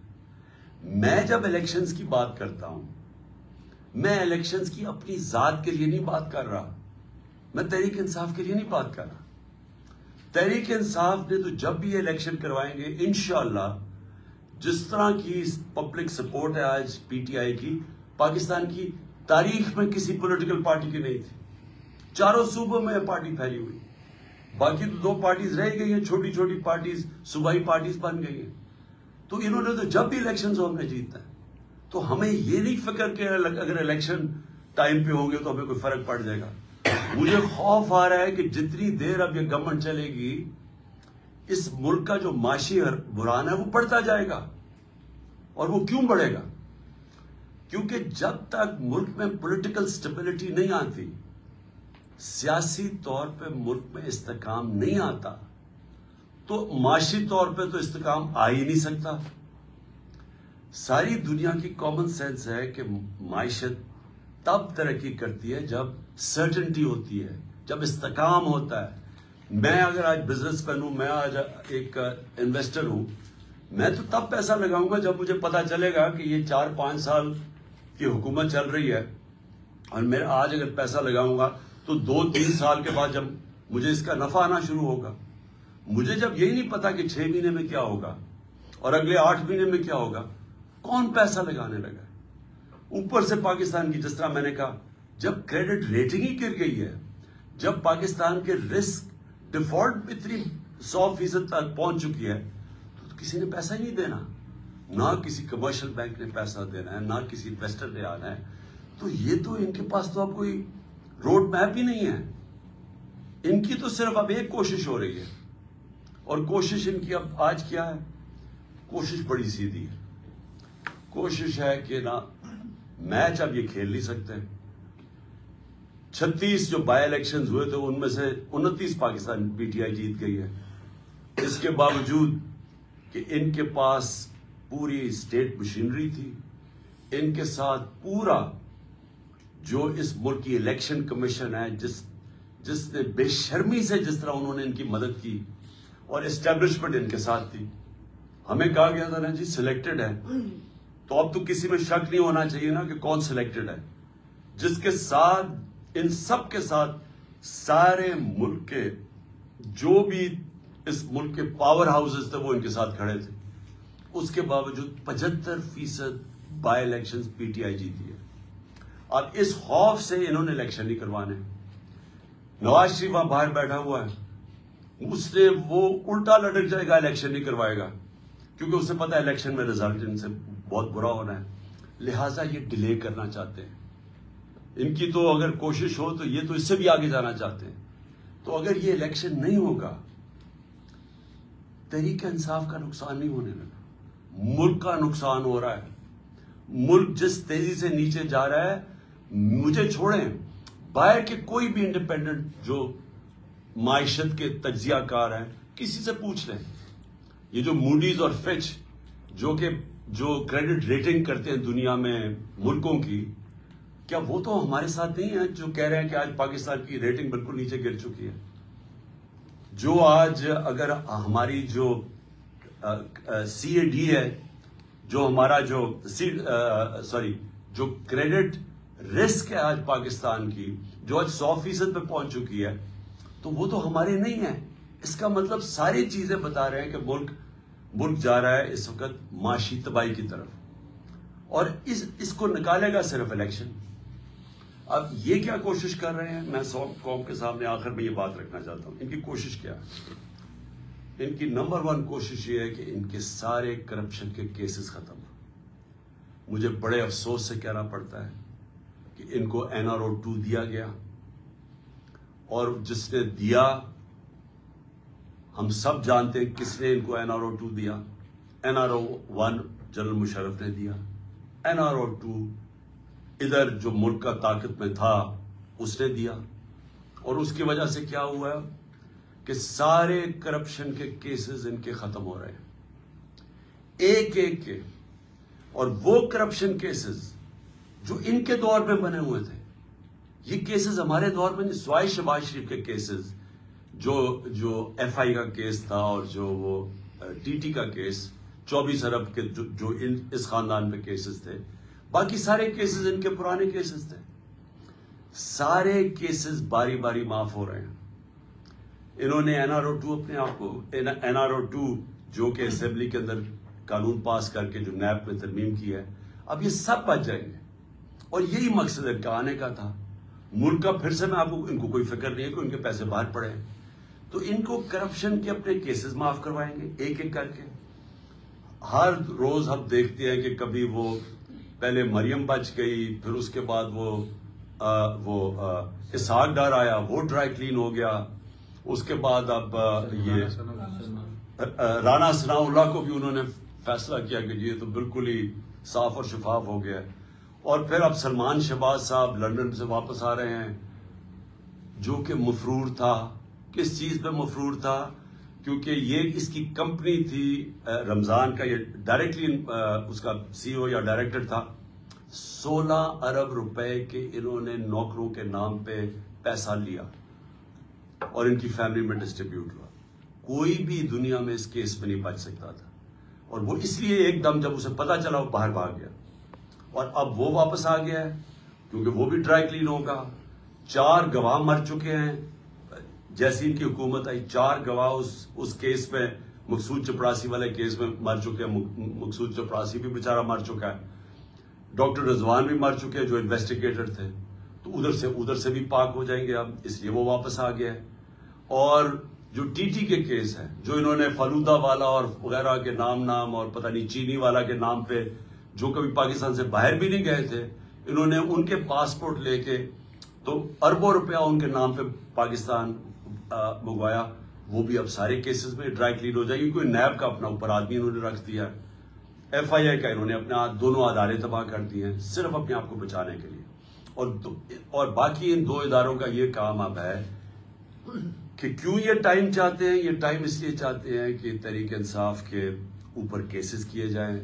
A: میں جب الیکشنز کی بات کرتا ہوں، میں الیکشنز کی اپنی ذات کے لیے نہیں بات کر رہا، میں تحریک انصاف کے لیے نہیں بات کر رہا. تحریک انصاف نے تو جب بھی الیکشن کروائیں گے انشاءاللہ، جس طرح کی پبلک سپورٹ ہے آج پی ٹی آئی کی، پاکستان کی تاریخ میں کسی پولیٹیکل پارٹی کی نہیں تھی. 4 صوبوں میں پارٹی پھیلی ہوئی، باقی تو 2 پارٹیز رہ گئی ہیں، چھوٹی چھوٹی پارٹیز صوبائی پارٹیز بن گئی ہیں. تو انہوں نے تو جب بھی الیکشنز ہم نے جیتنا ہے. تو ہمیں یہ نہیں فکر کہ اگر الیکشن ٹائم پہ ہوں گے تو ہمیں کوئی فرق پڑ جائے گا. مجھے خوف آ رہا ہے کہ جتنی دیر اب یہ گورنمنٹ چلے گی، اس ملک کا جو معاشی بحران ہے وہ بڑھتا جائے گا. اور وہ کیوں بڑھے گا؟ کیونکہ جب تک ملک میں پولیٹیکل سٹیبلٹی نہیں آتی، سیاسی طور پہ ملک میں استحکام نہیں آتا، تو معاشی طور پہ تو استحکام آ ہی نہیں سکتا. ساری دنیا کی کامن سینس ہے کہ معیشت تب ترقی کرتی ہے جب سرٹنٹی ہوتی ہے، جب استحکام ہوتا ہے، میں اگر آج بزنس مین ہوں, میں آج ایک انویسٹر ہوں, میں تو تب پیسہ لگاؤں گا جب مجھے پتا چلے گا کہ یہ 4-5 سال کی حکومت چل رہی ہے, اور میں آج اگر پیسہ لگاؤں گا تو 2-3 سال کے بعد جب مجھے اس کا نفع آنا شروع ہوگا. مجھے جب یہی نہیں پتا کہ 6 مہینے میں کیا ہوگا اور اگلے 8 مہینے میں کیا ہوگا, کون پیسہ لگانے لگا؟ اوپر سے پاکستان کی, جس طرح میں نے کہا, جب کریڈٹ ریٹنگ ہی گر گئی ہے, جب پاکستان کے رسک ڈیفالٹ اتنی 100% تک پہنچ چکی ہے, تو کسی نے پیسہ ہی نہیں دینا, نہ کسی کمرشل بینک نے پیسہ دینا ہے, نہ کسی انویسٹر نے آنا ہے. تو یہ تو ان کے پاس تو اب کوئی روڈ میپ ہی نہیں ہے. ان کی تو صرف اب ایک کوشش ہو رہی ہے, اور کوشش ان کی اب آج کیا ہے؟ کوشش بڑی سیدھی ہے. کوشش ہے کہ نا میچ اب یہ کھیل نہیں سکتے. 36 جو بائی الیکشنز ہوئے تھے ان میں سے 29 پاکستان پی ٹی آئی جیت گئی ہے. اس کے باوجود کہ ان کے پاس پوری اسٹیٹ مشینری تھی, ان کے ساتھ پورا جو اس ملک کی الیکشن کمیشن ہے, جس نے بے شرمی سے جس طرح انہوں نے ان کی مدد کی, اور اسٹیبلشمنٹ ان کے ساتھ تھی. ہمیں کہا گیا تھا نا جی سلیکٹڈ ہے, تو اب تو کسی میں شک نہیں ہونا چاہیے نا کہ کون سلیکٹڈ ہے. جس کے ساتھ ان سب کے ساتھ سارے ملک کے جو بھی اس ملک کے پاور ہاؤسز تھے وہ ان کے ساتھ کھڑے تھے. اس کے باوجود 75% by election P T I جیتی ہے. اب اس خوف سے انہوں نے الیکشن نہیں کروانے. نواز شریف وہاں باہر بیٹھا ہوا ہے, اس نے وہ الٹا لٹک جائے گا, الیکشن نہیں کروائے گا, کیونکہ اسے پتا ہے الیکشن میں رزلٹ ان سے بہت برا ہونا ہے. لہٰذا یہ ڈیلے کرنا چاہتے ہیں. ان کی تو اگر کوشش ہو تو یہ تو اس سے بھی آگے جانا چاہتے ہیں. تو اگر یہ الیکشن نہیں ہوگا, تحریک انصاف کا نقصان نہیں ہونے لگا, ملک کا نقصان ہو رہا ہے. ملک جس تیزی سے نیچے جا رہا ہے, مجھے چھوڑیں, باہر کے کوئی بھی انڈیپینڈنٹ جو معیشت کے تجزیہ کار ہیں کسی سے پوچھ لیں. یہ جو موڈیز اور فچ جو کریڈٹ ریٹنگ کرتے ہیں دنیا میں ملکوں کی, کیا وہ تو ہمارے ساتھ نہیں ہیں جو کہہ رہے ہیں کہ آج پاکستان کی ریٹنگ بالکل نیچے گر چکی ہے. جو آج اگر ہماری جو سی اے ڈی ہے, جو ہمارا جو کریڈٹ رسک ہے آج پاکستان کی, جو آج 100% پہ پہنچ چکی ہے, تو وہ تو ہمارے نہیں ہے. اس کا مطلب ساری چیزیں بتا رہے ہیں کہ ملک جا رہا ہے اس وقت معاشی تباہی کی طرف, اور اس کو نکالے گا صرف الیکشن. اب یہ کیا کوشش کر رہے ہیں, میں قوم کے سامنے آخر میں یہ بات رکھنا چاہتا ہوں. ان کی کوشش کیا ہے؟ ان کی نمبر 1 کوشش یہ ہے کہ ان کے سارے کرپشن کے کیسز ختم ہوں. مجھے بڑے افسوس سے کہنا پڑتا ہے کہ ان کو NRO 2 دیا گیا, اور جس نے دیا ہم سب جانتے ہیں کس نے ان کو NRO 2 دیا. NRO 1 جنرل مشرف نے دیا, NRO 2 ادھر جو ملک کا طاقت میں تھا اس نے دیا. اور اس کی وجہ سے کیا ہوا ہے کہ سارے کرپشن کے کیسز ان کے ختم ہو رہے ہیں ایک ایک کے. اور وہ کرپشن کیسز جو ان کے دور میں بنے ہوئے تھے, یہ کیسز ہمارے دور میں نہیں. سوائے شہباز شریف کے کیسز, جو FI کا کیس تھا, اور جو وہ TT کا کیس 24 ارب کے جو اس خاندان پہ کیسز تھے, باقی سارے کیسز ان کے پرانے کیسز تھے. سارے کیسز باری باری معاف ہو رہے ہیں. انہوں نے NRO 2 اپنے آپ کو NRO 2 جو کہ اسمبلی کے اندر قانون پاس کر کے جو نیب میں ترمیم کی ہے, اب یہ سب بچ جائیں گے. اور یہی مقصد ان کا آنے کا تھا. ملک کا پھر سے میں آپ کو, ان کو کوئی فکر نہیں ہے کہ ان کے پیسے باہر پڑے ہیں, تو ان کو کرپشن کے اپنے کیسز معاف کروائیں گے ایک ایک کر کے. ہر روز ہم دیکھتے ہیں کہ کبھی وہ پہلے مریم بچ گئی, پھر اس کے بعد وہ اسحاق ڈار آیا, وہ ڈرائی کلین ہو گیا. اس کے بعد اب یہ رانا ثناء اللہ کو بھی انہوں نے فیصلہ کیا کہ یہ تو بالکل ہی صاف اور شفاف ہو گیا. اور پھر اب سلمان شہباز صاحب لندن سے واپس آ رہے ہیں, جو کہ مفرور تھا. کس چیز پہ مفرور تھا؟ کیونکہ یہ اس کی کمپنی تھی رمضان کا, یہ ڈائریکٹلی اس کا CEO یا ڈائریکٹر تھا. 16 ارب روپے کے انہوں نے نوکروں کے نام پہ پیسہ لیا. اور ان کی فیملی میں ڈسٹریبیوٹ ہوا. کوئی بھی دنیا میں اس کیس میں نہیں بچ سکتا تھا, اور وہ اس لیے ایک دم جب اسے پتا چلا وہ باہر بھاگ گیا, اور اب وہ واپس آ گیا ہے کیونکہ وہ بھی ڈرائی کلین ہوگا. 4 گواہ مر چکے ہیں جیسی ان کی حکومت آئی. 4 گواہ اس کیس میں, مقصود چپڑاسی والے کیس میں مر چکے ہیں. مقصود چپڑاسی بھی بیچارہ مر چکا ہے, ڈاکٹر رضوان بھی مر چکے ہیں جو انویسٹیگیٹر تھے. تو ادھر سے بھی پاک ہو جائیں گے اب, اس لیے وہ واپس آ گیا ہے. اور جو ٹی ٹی کے کیس ہے, جو انہوں نے فلودہ والا اور وغیرہ کے نام اور پتہ نہیں چینی والا کے نام پہ جو کبھی پاکستان سے باہر بھی نہیں گئے تھے, انہوں نے ان کے پاسپورٹ لے کے تو اربوں روپیہ ان کے نام پہ پاکستان منگوایا. وہ بھی اب سارے کیسز میں ڈرائی کلین ہو جائے گی. کوئی نیب کا اپنا اوپر آدمی انہوں نے رکھ دیا, ایف آئی آئی کا انہوں نے اپنا دونوں ادارے تباہ کر دیے ہیں صرف اپنے آپ کو بچانے کے لیے. اور باقی ان 2 اداروں کا یہ کام اب ہے کہ کیوں یہ ٹائم چاہتے ہیں. یہ ٹائم اس لیے چاہتے ہیں کہ تحریک انصاف کے اوپر کیسز کیے جائیں,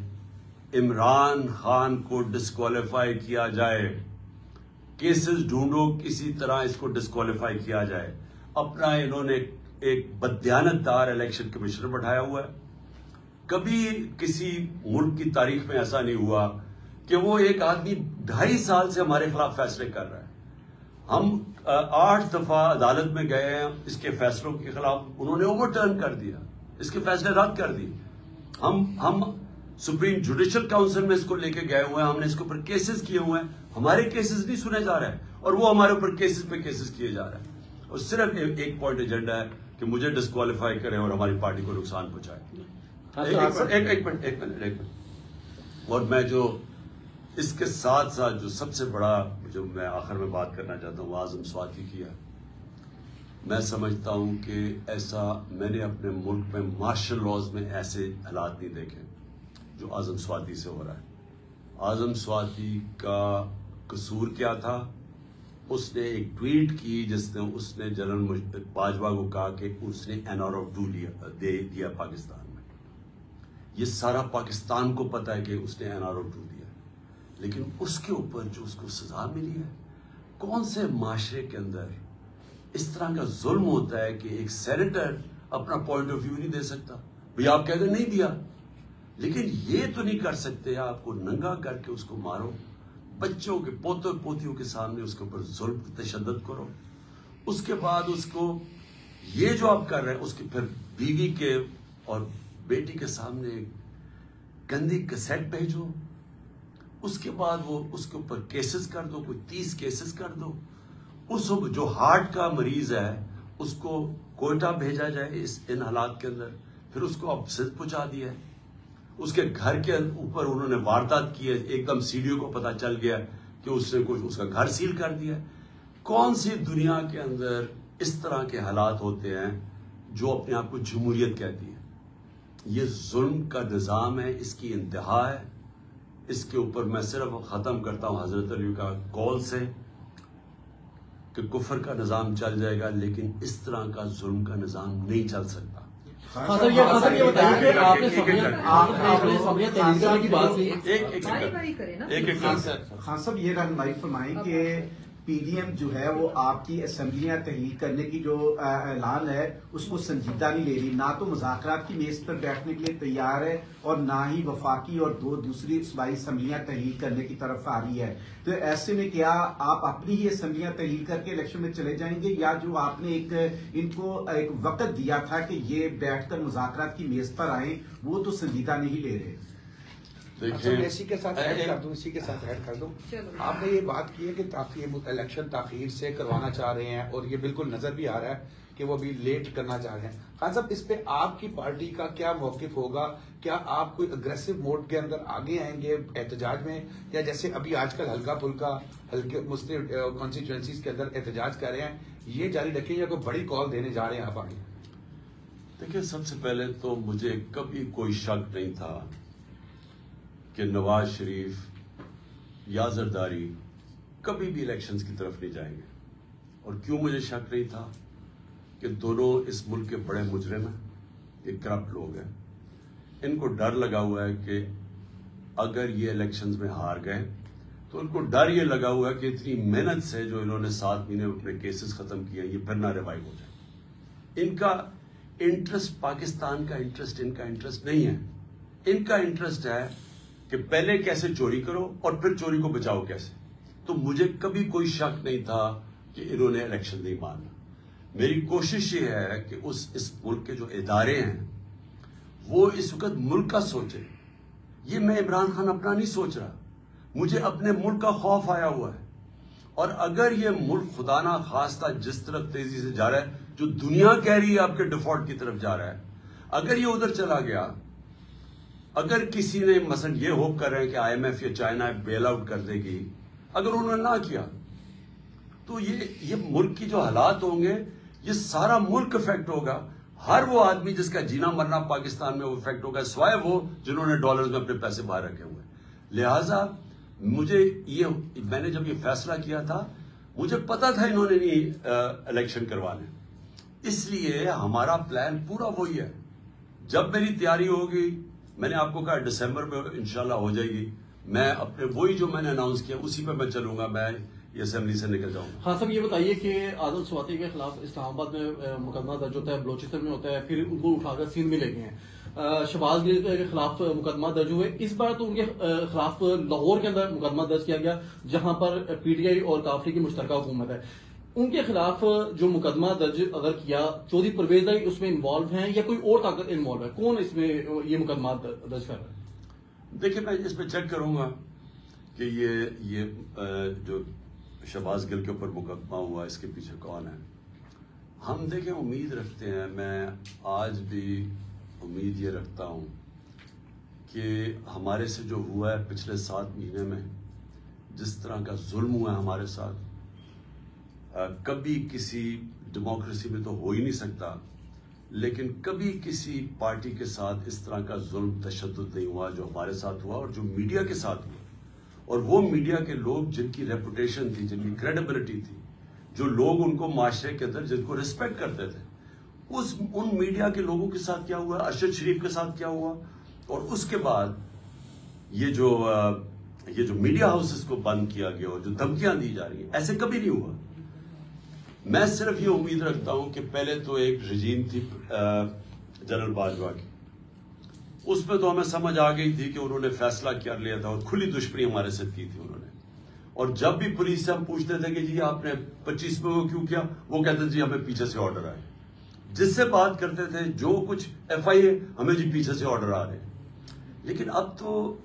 A: عمران خان کو ڈسکوالیفائی کیا جائے, کیسز ڈھونڈو کسی طرح اس کو ڈسکوالیفائی کیا جائے. اپنا انہوں نے ایک بددیانت دار الیکشن کمشنر بٹھایا ہوا ہے. کبھی کسی ملک کی تاریخ میں ایسا نہیں ہوا کہ وہ ایک آدمی 2.5 سال سے ہمارے خلاف فیصلے کر رہا ہے. ہم 8 دفعہ عدالت میں گئے ہیں اس کے فیصلوں کے خلاف, انہوں نے اوور ٹرن کر دیا, اس کے فیصلے رد کر دیے. ہم سپریم جوڈیشل کاؤنسل میں اس کو لے کے گئے ہوئے ہیں, ہم نے اس کے اوپر کیسز کیے ہوئے ہیں, ہمارے کیسز نہیں سنے جا رہے ہیں, اور وہ ہمارے اوپر کیسز پہ کیسز کیے جا رہے ہیں. اور صرف ایک پوائنٹ ایجنڈا ہے کہ مجھے ڈسکوالیفائی کرے اور ہماری پارٹی کو نقصان پہنچائے. ایک منٹ. اور میں جو اس کے ساتھ جو سب سے بڑا جو میں آخر میں بات کرنا چاہتا ہوں وہ اعظم سواتھی کی ہے. میں سمجھتا ہوں کہ ایسا میں نے اپنے ملک میں مارشل لاز میں ایسے حالات نہیں دیکھے جو اعظم سواتھی سے ہو رہا ہے. اعظم سواتھی کا قصور کیا تھا؟ اس نے ایک ٹویٹ کی جس نے اس نے جنرل باجوہ کو کہا کہ اس نے NR دے دیا پاکستان میں. یہ سارا پاکستان کو پتا ہے کہ اس نے NR دیا, لیکن اس کے اوپر جو اس کو سزا ملی ہے, کون سے معاشرے کے اندر اس طرح کا ظلم ہوتا ہے کہ ایک سینیٹر اپنا پوائنٹ آف ویو نہیں دے سکتا؟ بھئی آپ کہتے نہیں دیا, لیکن یہ تو نہیں کر سکتے آپ کو ننگا کر کے اس کو مارو, بچوں کے پوتوں پوتیوں کے سامنے اس کے اوپر ظلم تشدد کرو, اس کے بعد اس کو یہ جو آپ کر رہے ہیں اس کی پھر بیوی کے اور بیٹی کے سامنے گندی کیسٹ بھیجو, اس کے بعد وہ اس کے اوپر کیسز کر دو, کوئی 30 کیسز کر دو. اس جو ہارٹ کا مریض ہے اس کو کوئٹہ بھیجا جائے ان حالات کے اندر, پھر اس کو اب سندھ پہنچا دیا ہے. اس کے گھر کے اوپر انہوں نے واردات کی ہے, ایک دم CDO کو پتا چل گیا کہ اس نے اس کا گھر سیل کر دیا. کون سی دنیا کے اندر اس طرح کے حالات ہوتے ہیں جو اپنے آپ کو جمہوریت کہتی ہے؟ یہ ظلم کا نظام ہے, اس کی انتہا ہے. اس کے اوپر میں صرف ختم کرتا ہوں حضرت علی کا قول سے کہ کفر کا نظام چل جائے گا لیکن اس طرح کا ظلم کا نظام نہیں چل سکتا.
B: خان صاحب یہ رہنمائی فرمائیں کہ پی ڈی ایم جو ہے وہ آپ کی اسمبلیاں تحلیل کرنے کی جو اعلان ہے اس کو سنجیدہ نہیں لے رہی, نہ تو مذاکرات کی میز پر بیٹھنے کے لیے تیار ہے اور نہ ہی وفاقی اور 2 دوسری صوبائی اسمبلیاں تحلیل کرنے کی طرف آ رہی ہے. تو ایسے میں کیا آپ اپنی ہی اسمبلیاں تحلیل کر کے الیکشن میں چلے جائیں گے, یا جو آپ نے ان کو ایک وقت دیا تھا کہ یہ بیٹھ کر مذاکرات کی میز پر آئیں وہ تو سنجیدہ نہیں لے رہے؟
C: اسی کے ساتھ ایڈ کر دوں. آپ نے یہ بات کی ہے کہ الیکشن تاخیر سے کروانا چاہ رہے ہیں اور یہ بالکل نظر بھی آ رہا ہے کہ وہ ابھی لیٹ کرنا چاہ رہے ہیں. خان صاحب اس پہ آپ کی پارٹی کا کیا موقف ہوگا؟ کیا آپ کوئی اگریسو موڈ کے اندر آگے آئیں گے احتجاج میں, یا جیسے ابھی آج کل ہلکا پھلکا ہلکے مسلم کانسٹیچوئنسیز کے اندر احتجاج کر رہے ہیں, یہ جاری رکھیں یا کوئی بڑی کال دینے جا رہے ہیں آپ آگے؟
A: دیکھیں, سب سے پہلے تو مجھے کبھی کوئی شک نہیں تھا کہ نواز شریف یا زرداری کبھی بھی الیکشنز کی طرف نہیں جائیں گے. اور کیوں مجھے شک نہیں تھا؟ کہ دونوں اس ملک کے بڑے مجرم ہیں, یہ کرپٹ لوگ ہیں. ان کو ڈر لگا ہوا ہے کہ اگر یہ الیکشنز میں ہار گئے تو ان کو ڈر یہ لگا ہوا ہے کہ اتنی محنت سے جو انہوں نے 7 مہینے اپنے کیسز ختم کیے یہ پھر نہ ریوائیو ہو جائے. ان کا انٹرسٹ پاکستان کا انٹرسٹ ان کا انٹرسٹ نہیں ہے. ان کا انٹرسٹ ہے کہ پہلے کیسے چوری کرو اور پھر چوری کو بچاؤ کیسے. تو مجھے کبھی کوئی شک نہیں تھا کہ انہوں نے الیکشن نہیں ماننا. میری کوشش یہ ہے کہ اس ملک کے جو ادارے ہیں وہ اس وقت ملک کا سوچے. یہ میں عمران خان اپنا نہیں سوچ رہا, مجھے اپنے ملک کا خوف آیا ہوا ہے. اور اگر یہ ملک خدا نہ خواستہ جس طرف تیزی سے جا رہا ہے, جو دنیا کہہ رہی ہے آپ کے ڈیفالٹ کی طرف جا رہا ہے, اگر یہ ادھر چلا گیا, اگر کسی نے مثلا یہ ہوپ کر رہے ہیں کہ آئی ایم ایف یا چائنا بیل آؤٹ کر دے گی, اگر انہوں نے نہ کیا تو یہ ملک کی جو حالات ہوں گے یہ سارا ملک افیکٹ ہوگا. ہر وہ آدمی جس کا جینا مرنا پاکستان میں وہ افیکٹ ہوگا, سوائے وہ جنہوں نے ڈالرز میں اپنے پیسے باہر رکھے ہوئے. لہٰذا میں نے جب یہ فیصلہ کیا تھا مجھے پتا تھا انہوں نے نہیں الیکشن کروانے, اس لیے ہمارا پلان پورا وہی ہے. جب میری تیاری ہوگی, میں نے آپ کو کہا دسمبر میں انشاءاللہ ہو جائے گی, میں اپنے وہی جو میں نے اناؤنس کیا اسی پہ میں چلوں گا, میں یہ اسمبلی سے نکل جاؤں گا.
D: ہاں صاحب, یہ بتائیے کہ عادل سواتی کے خلاف اسلام آباد میں مقدمہ درج ہوتا ہے, بلوچستان میں ہوتا ہے, پھر ان کو اٹھا کر سندھ میں لے گئے ہیں. شہباز گل کے خلاف مقدمہ درج ہوئے, اس بار تو ان کے خلاف لاہور کے اندر مقدمہ درج کیا گیا جہاں پر پی ٹی آئی اور کافری کی مشترکہ حکومت ہے. ان کے خلاف جو مقدمہ درج اگر کیا, چودھری پرویز بھائی اس میں انوالو ہیں یا کوئی اور طاقت انوالو ہے, کون اس میں یہ مقدمہ درج کر رہا ہے؟
A: دیکھیں میں اس پہ چیک کروں گا کہ یہ جو شہباز گل کے اوپر مقدمہ ہوا اس کے پیچھے کون ہے. ہم دیکھیں امید رکھتے ہیں, میں آج بھی امید یہ رکھتا ہوں کہ ہمارے سے جو ہوا ہے پچھلے 7 مہینے میں, جس طرح کا ظلم ہوا ہے ہمارے ساتھ, کبھی کسی ڈیموکریسی میں تو ہو ہی نہیں سکتا, لیکن کبھی کسی پارٹی کے ساتھ اس طرح کا ظلم تشدد نہیں ہوا جو ہمارے ساتھ ہوا اور جو میڈیا کے ساتھ ہوا. اور وہ میڈیا کے لوگ جن کی ریپوٹیشن تھی, جن کی کریڈیبلٹی تھی, جو لوگ ان کو معاشرے کے اندر جن کو ریسپیکٹ کرتے تھے, ان میڈیا کے لوگوں کے ساتھ کیا ہوا, ارشد شریف کے ساتھ کیا ہوا. اور اس کے بعد یہ جو میڈیا ہاؤسز کو بند کیا گیا اور جو دھمکیاں دی جا رہی ہیں, ایسے کبھی نہیں ہوا. میں صرف یہ امید رکھتا ہوں کہ پہلے تو ایک رجیم تھی جنرل باجوہ کی, اس پہ تو ہمیں سمجھ آ گئی تھی کہ انہوں نے فیصلہ کر لیا تھا اور کھلی دشمنی ہمارے ساتھ کی تھی انہوں نے. اور جب بھی پولیس سے ہم پوچھتے تھے کہ جی آپ نے 25 میں وہ کیوں کیا, وہ کہتے جی ہمیں پیچھے سے آرڈر آئے. جس سے بات کرتے تھے جو کچھ ایف آئی اے, ہمیں جی پیچھے سے آرڈر آ رہے ہیں. لیکن اب تو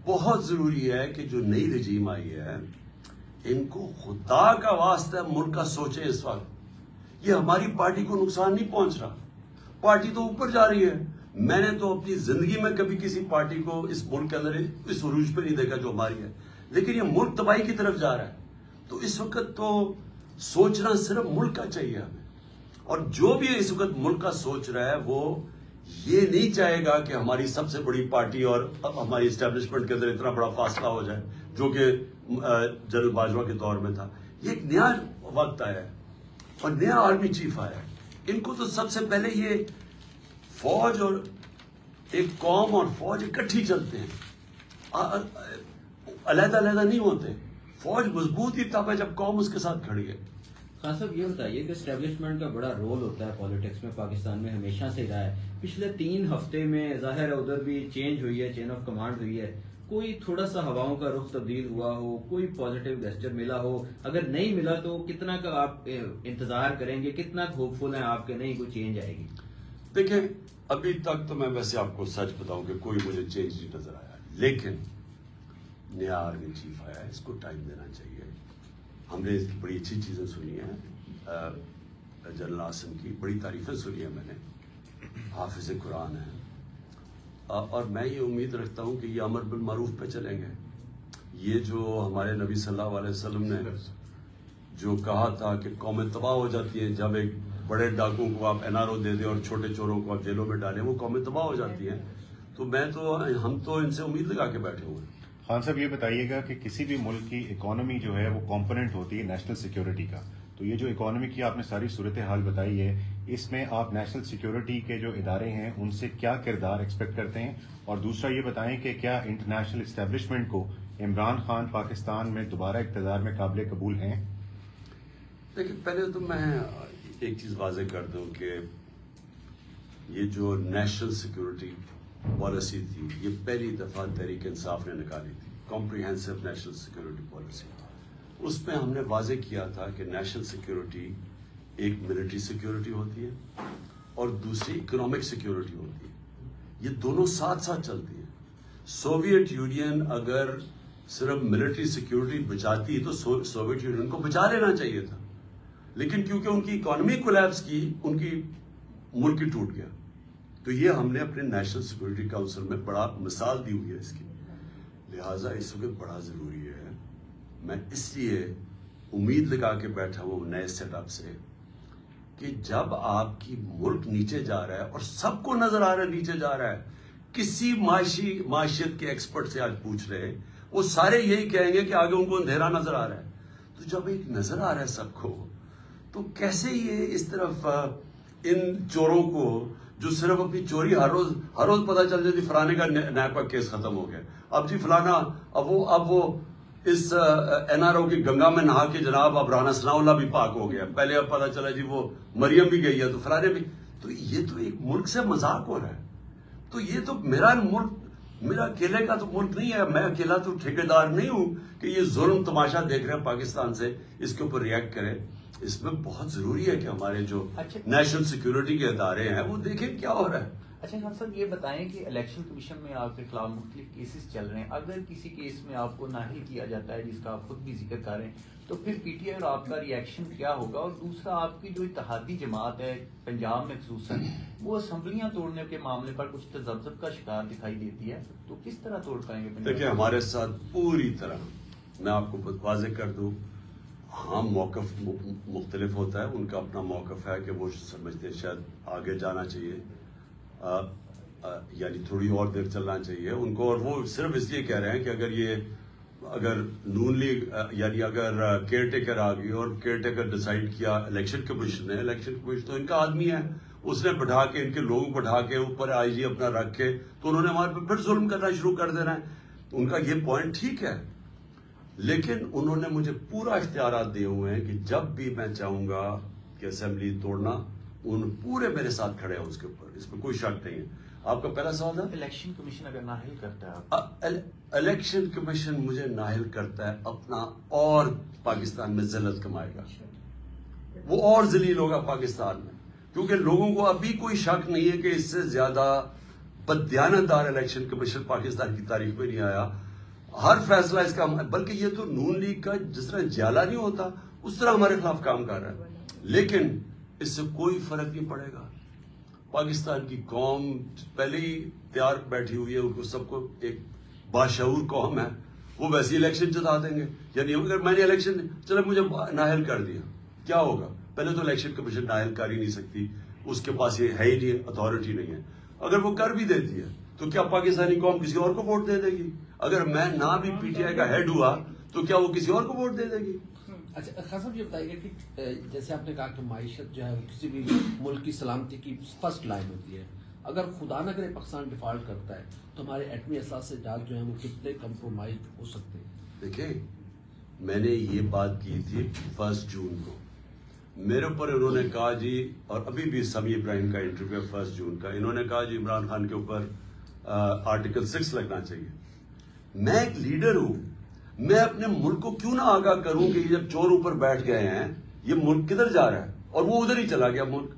A: بہت ضروری ہے کہ جو نئی رجیم آئی ہے ان کو خدا کا واسطہ ملک کا سوچے. اس وقت یہ ہماری پارٹی کو نقصان نہیں پہنچ رہا, پارٹی تو اوپر جا رہی ہے. میں نے تو اپنی زندگی میں کبھی کسی پارٹی کو اس ملک کے اندر اس عروج پہ نہیں دیکھا جو ہماری ہے, لیکن یہ ملک تباہی کی طرف جا رہا ہے. تو اس وقت تو سوچنا صرف ملک کا چاہیے ہمیں, اور جو بھی اس وقت ملک کا سوچ رہا ہے وہ یہ نہیں چاہے گا کہ ہماری سب سے بڑی پارٹی اور ہماری اسٹیبلشمنٹ کے اندر اتنا بڑا فاصلہ ہو جائے جو کہ جنرل باجوہ کے دور میں تھا. یہ ایک نیا وقت آیا ہے اور نیا آرمی چیف آیا ہے. ان کو تو سب سے پہلے یہ فوج اور ایک قوم اور فوج اکٹھی چلتے ہیں, علیحدہ علیحدہ نہیں ہوتے. فوج مضبوط ہی تب ہے جب قوم اس کے ساتھ کھڑی ہے.
E: خان صاحب یہ بتائیے کہ اسٹیبلشمنٹ کا بڑا رول ہوتا ہے پالیٹکس میں, پاکستان میں ہمیشہ سے رہا ہے. پچھلے 3 ہفتے میں ظاہر ہے ادھر بھی چینج ہوئی ہے, چین آف کمانڈ ہوئی ہے, کوئی تھوڑا سا ہواؤں کا رخ تبدیل ہوا ہو, کوئی پازیٹیو گیسچر ملا ہو؟ اگر نہیں ملا تو کتنا کا آپ انتظار کریں گے, کتنا ہوپ فل ہیں آپ کے نہیں کوئی چینج آئے گی؟
A: دیکھیں ابھی تک تو میں ویسے آپ کو سچ بتاؤں کہ کوئی مجھے چینج نہیں نظر آیا, لیکن نیا آرمی چیف آیا ہے, اس کو ٹائم دینا چاہیے. ہم نے اس کی بڑی اچھی چیزیں سنی ہیں, جنرل عاصم کی بڑی تعریفیں سنی ہیں میں نے, حافظ قرآن ہے, اور میں یہ امید رکھتا ہوں کہ یہ امر بالمعروف پہ چلیں گے. یہ جو ہمارے نبی صلی اللہ علیہ وسلم نے جو کہا تھا کہ قومیں تباہ ہو جاتی ہیں جب ایک بڑے ڈاکوں کو آپ این آر او دے دیں اور چھوٹے چوروں کو آپ جیلوں میں ڈالیں, وہ قومیں تباہ ہو جاتی ہیں. تو ہم تو ان سے امید لگا کے بیٹھے ہوئے ہیں.
F: خان صاحب یہ بتائیے گا کہ کسی بھی ملک کی اکانومی جو ہے وہ کمپوننٹ ہوتی ہے نیشنل سیکیورٹی کا, تو یہ جو اکانومی کی آپ نے ساری صورتحال بتائی ہے, اس میں آپ نیشنل سیکیورٹی کے جو ادارے ہیں ان سے کیا کردار ایکسپیکٹ کرتے ہیں؟ اور دوسرا یہ بتائیں کہ کیا انٹرنیشنل اسٹیبلشمنٹ کو عمران خان پاکستان میں دوبارہ اقتدار میں قابل قبول ہیں؟
A: دیکھیں پہلے تو میں ایک چیز واضح کر دوں کہ یہ جو نیشنل سیکورٹی پالیسی تھی یہ پہلی دفعہ تحریک انصاف نے نکالی تھی، کمپریہنسو نیشنل سیکورٹی پالیسی. اس میں ہم نے واضح کیا تھا کہ نیشنل سیکورٹی ایک ملٹری سیکورٹی ہوتی ہے اور دوسری اکنامک سیکورٹی ہوتی ہے. یہ دونوں ساتھ ساتھ چلتی ہیں. سوویت یونین اگر صرف ملٹری سیکورٹی بچاتی تو سوویت یونین کو بچا لینا چاہیے تھا، لیکن کیونکہ ان کی اکانومی کولیپس کی ان کی ملک ہی ٹوٹ گیا. تو یہ ہم نے اپنے نیشنل سیکورٹی کاؤنسل میں بڑا مثال دی ہوئی ہے اس کی. لہٰذا اس وقت بڑا ضروری ہے، میں اس لیے امید لگا کے بیٹھا ہوں نئے سیٹ اپ سے کہ جب آپ کی ملک نیچے جا رہا ہے اور سب کو نظر آ رہا ہے نیچے جا رہا ہے، کسی معیشت کے ایکسپرٹ سے آج پوچھ رہے وہ سارے یہی کہیں گے کہ آگے ان کو اندھیرا نظر آ رہا ہے. تو جب ایک نظر آ رہا ہے سب کو، تو کیسے یہ اس طرف ان چوروں کو جو صرف اپنی چوری ہر روز پتہ چل جاتی، فلانے کا نیب کا کیس ختم ہو گیا، اب جی فلانا اب وہ اس NRO کی گنگا میں نہا کے جناب اب رانا ثناء اللہ بھی پاک ہو گیا، پہلے اب پتہ چلا جی وہ مریم بھی گئی ہے تو فلانے بھی. تو یہ تو ایک ملک سے مذاق ہو رہا ہے. تو یہ تو میرا ملک، میرا اکیلے کا تو ملک نہیں ہے، میں اکیلا تو ٹھیکیدار نہیں ہوں کہ یہ ظلم تماشا دیکھ رہے ہیں پاکستان سے اس کے اوپر ریئیکٹ کرے. اس میں بہت ضروری ہے کہ ہمارے جو نیشنل سیکورٹی کے ادارے ہیں وہ دیکھیں کیا ہو رہا ہے.
G: اچھا خان صاحب یہ بتائیں کہ الیکشن کمیشن میں آپ کے خلاف مختلف کیسز چل رہے ہیں، اگر کسی کیس میں آپ کو نااہل کیا جاتا ہے جس کا آپ خود بھی ذکر کر رہے ہیں، تو پھر پی ٹی آئی اور آپ کا ریئیکشن کیا ہوگا؟ اور دوسرا، آپ کی جو اتحادی جماعت ہے پنجاب میں خصوصاً، وہ اسمبلیاں توڑنے کے معاملے پر کچھ تذبذب کا شکار دکھائی دیتی ہے، تو کس طرح توڑ پائیں گے؟
A: دیکھیں ہمارے ساتھ پوری طرح، میں آپ کو واضح کر دوں، ہاں موقف مختلف ہوتا ہے، ان کا اپنا موقف ہے کہ وہ سمجھتے ہیں شاید آگے جانا چاہیے، یعنی تھوڑی اور دیر چلنا چاہیے ان کو، اور وہ صرف اس لیے کہہ رہے ہیں کہ اگر نون لیگ یعنی اگر کیئر ٹیکر آ گئی اور کیئر ٹیکر ڈیسائیڈ کیا الیکشن کمیشن نے، الیکشن کمیشن تو ان کا آدمی ہے، اس نے بٹھا کے ان کے لوگ بٹھا کے اوپر آئی جی اپنا رکھ کے تو انہوں نے ہمارے پہ پھر ظلم کرنا شروع کر دینا ہے. ان کا یہ پوائنٹ ٹھیک ہے، لیکن انہوں نے مجھے پورا اختیارات دیے ہوئے ہیں کہ جب بھی میں چاہوں گا کہ اسمبلی توڑنا، ان پورے میرے ساتھ کھڑے ہیں اس کے اوپر، اس میں کوئی شک نہیں ہے. آپ کا پہلا سوال ہے
G: الیکشن کمیشن اگر نااہل کرتا ہے،
A: الیکشن کمیشن مجھے نااہل کرتا ہے اپنا اور پاکستان میں ذلت کمائے گا، وہ اور ذلیل ہوگا پاکستان میں، کیونکہ لوگوں کو ابھی کوئی شک نہیں ہے کہ اس سے زیادہ بددیانتدار الیکشن کمیشن پاکستان کی تاریخ میں نہیں آیا. ہر فیصلہ اس کا، بلکہ یہ تو نون لیگ کا جس طرح جیالہ نہیں ہوتا اس طرح ہمارے خلاف کام کر رہا ہے، لیکن اس سے کوئی فرق نہیں پڑے گا. پاکستان کی قوم پہلے ہی تیار بیٹھی ہوئی ہے، ان کو سب کو ایک باشعور قوم ہے، وہ ویسے الیکشن جتا دیں گے. یعنی اگر میں نے الیکشن چلے مجھے نااہل کر دیا، کیا ہوگا؟ پہلے تو الیکشن کمیشن نااہل کر ہی نہیں سکتی، اس کے پاس یہ ہے ہی نہیں، اتھارٹی نہیں ہے. اگر وہ کر بھی دیتی ہے تو کیا پاکستانی قوم کسی اور کو ووٹ دے دے گی؟ اگر میں نہ بھی پی ٹی آئی کا ہیڈ ہوا تو کیا وہ کسی اور کو ووٹ دے دے گی؟
H: اچھا خان صاحب یہ بتائیے کہ جیسے آپ نے کہا کہ معیشت جو ہے وہ کسی بھی ملک کی سلامتی کی فرسٹ لائن ہوتی ہے، اگر خدا نہ کرے پاکستان ڈیفالٹ کرتا ہے تو ہمارے ایٹمی اثاثے جات جو ہیں وہ کتنے کمپرومائز ہو سکتے ہیں؟
A: دیکھیں میں نے یہ بات کی تھی 1 جون کو، میرے اوپر انہوں نے کہا جی، اور ابھی بھی سمیع ابراہیم کا انٹرویو 1 جون کا، انہوں نے کہا جی عمران خان کے اوپر آرٹیکل 6 لگنا چاہیے. میں ایک لیڈر ہوں، میں اپنے ملک کو کیوں نہ آگاہ کروں کہ جب چور اوپر بیٹھ گئے ہیں یہ ملک کدھر جا رہا ہے، اور وہ ادھر ہی چلا گیا ملک.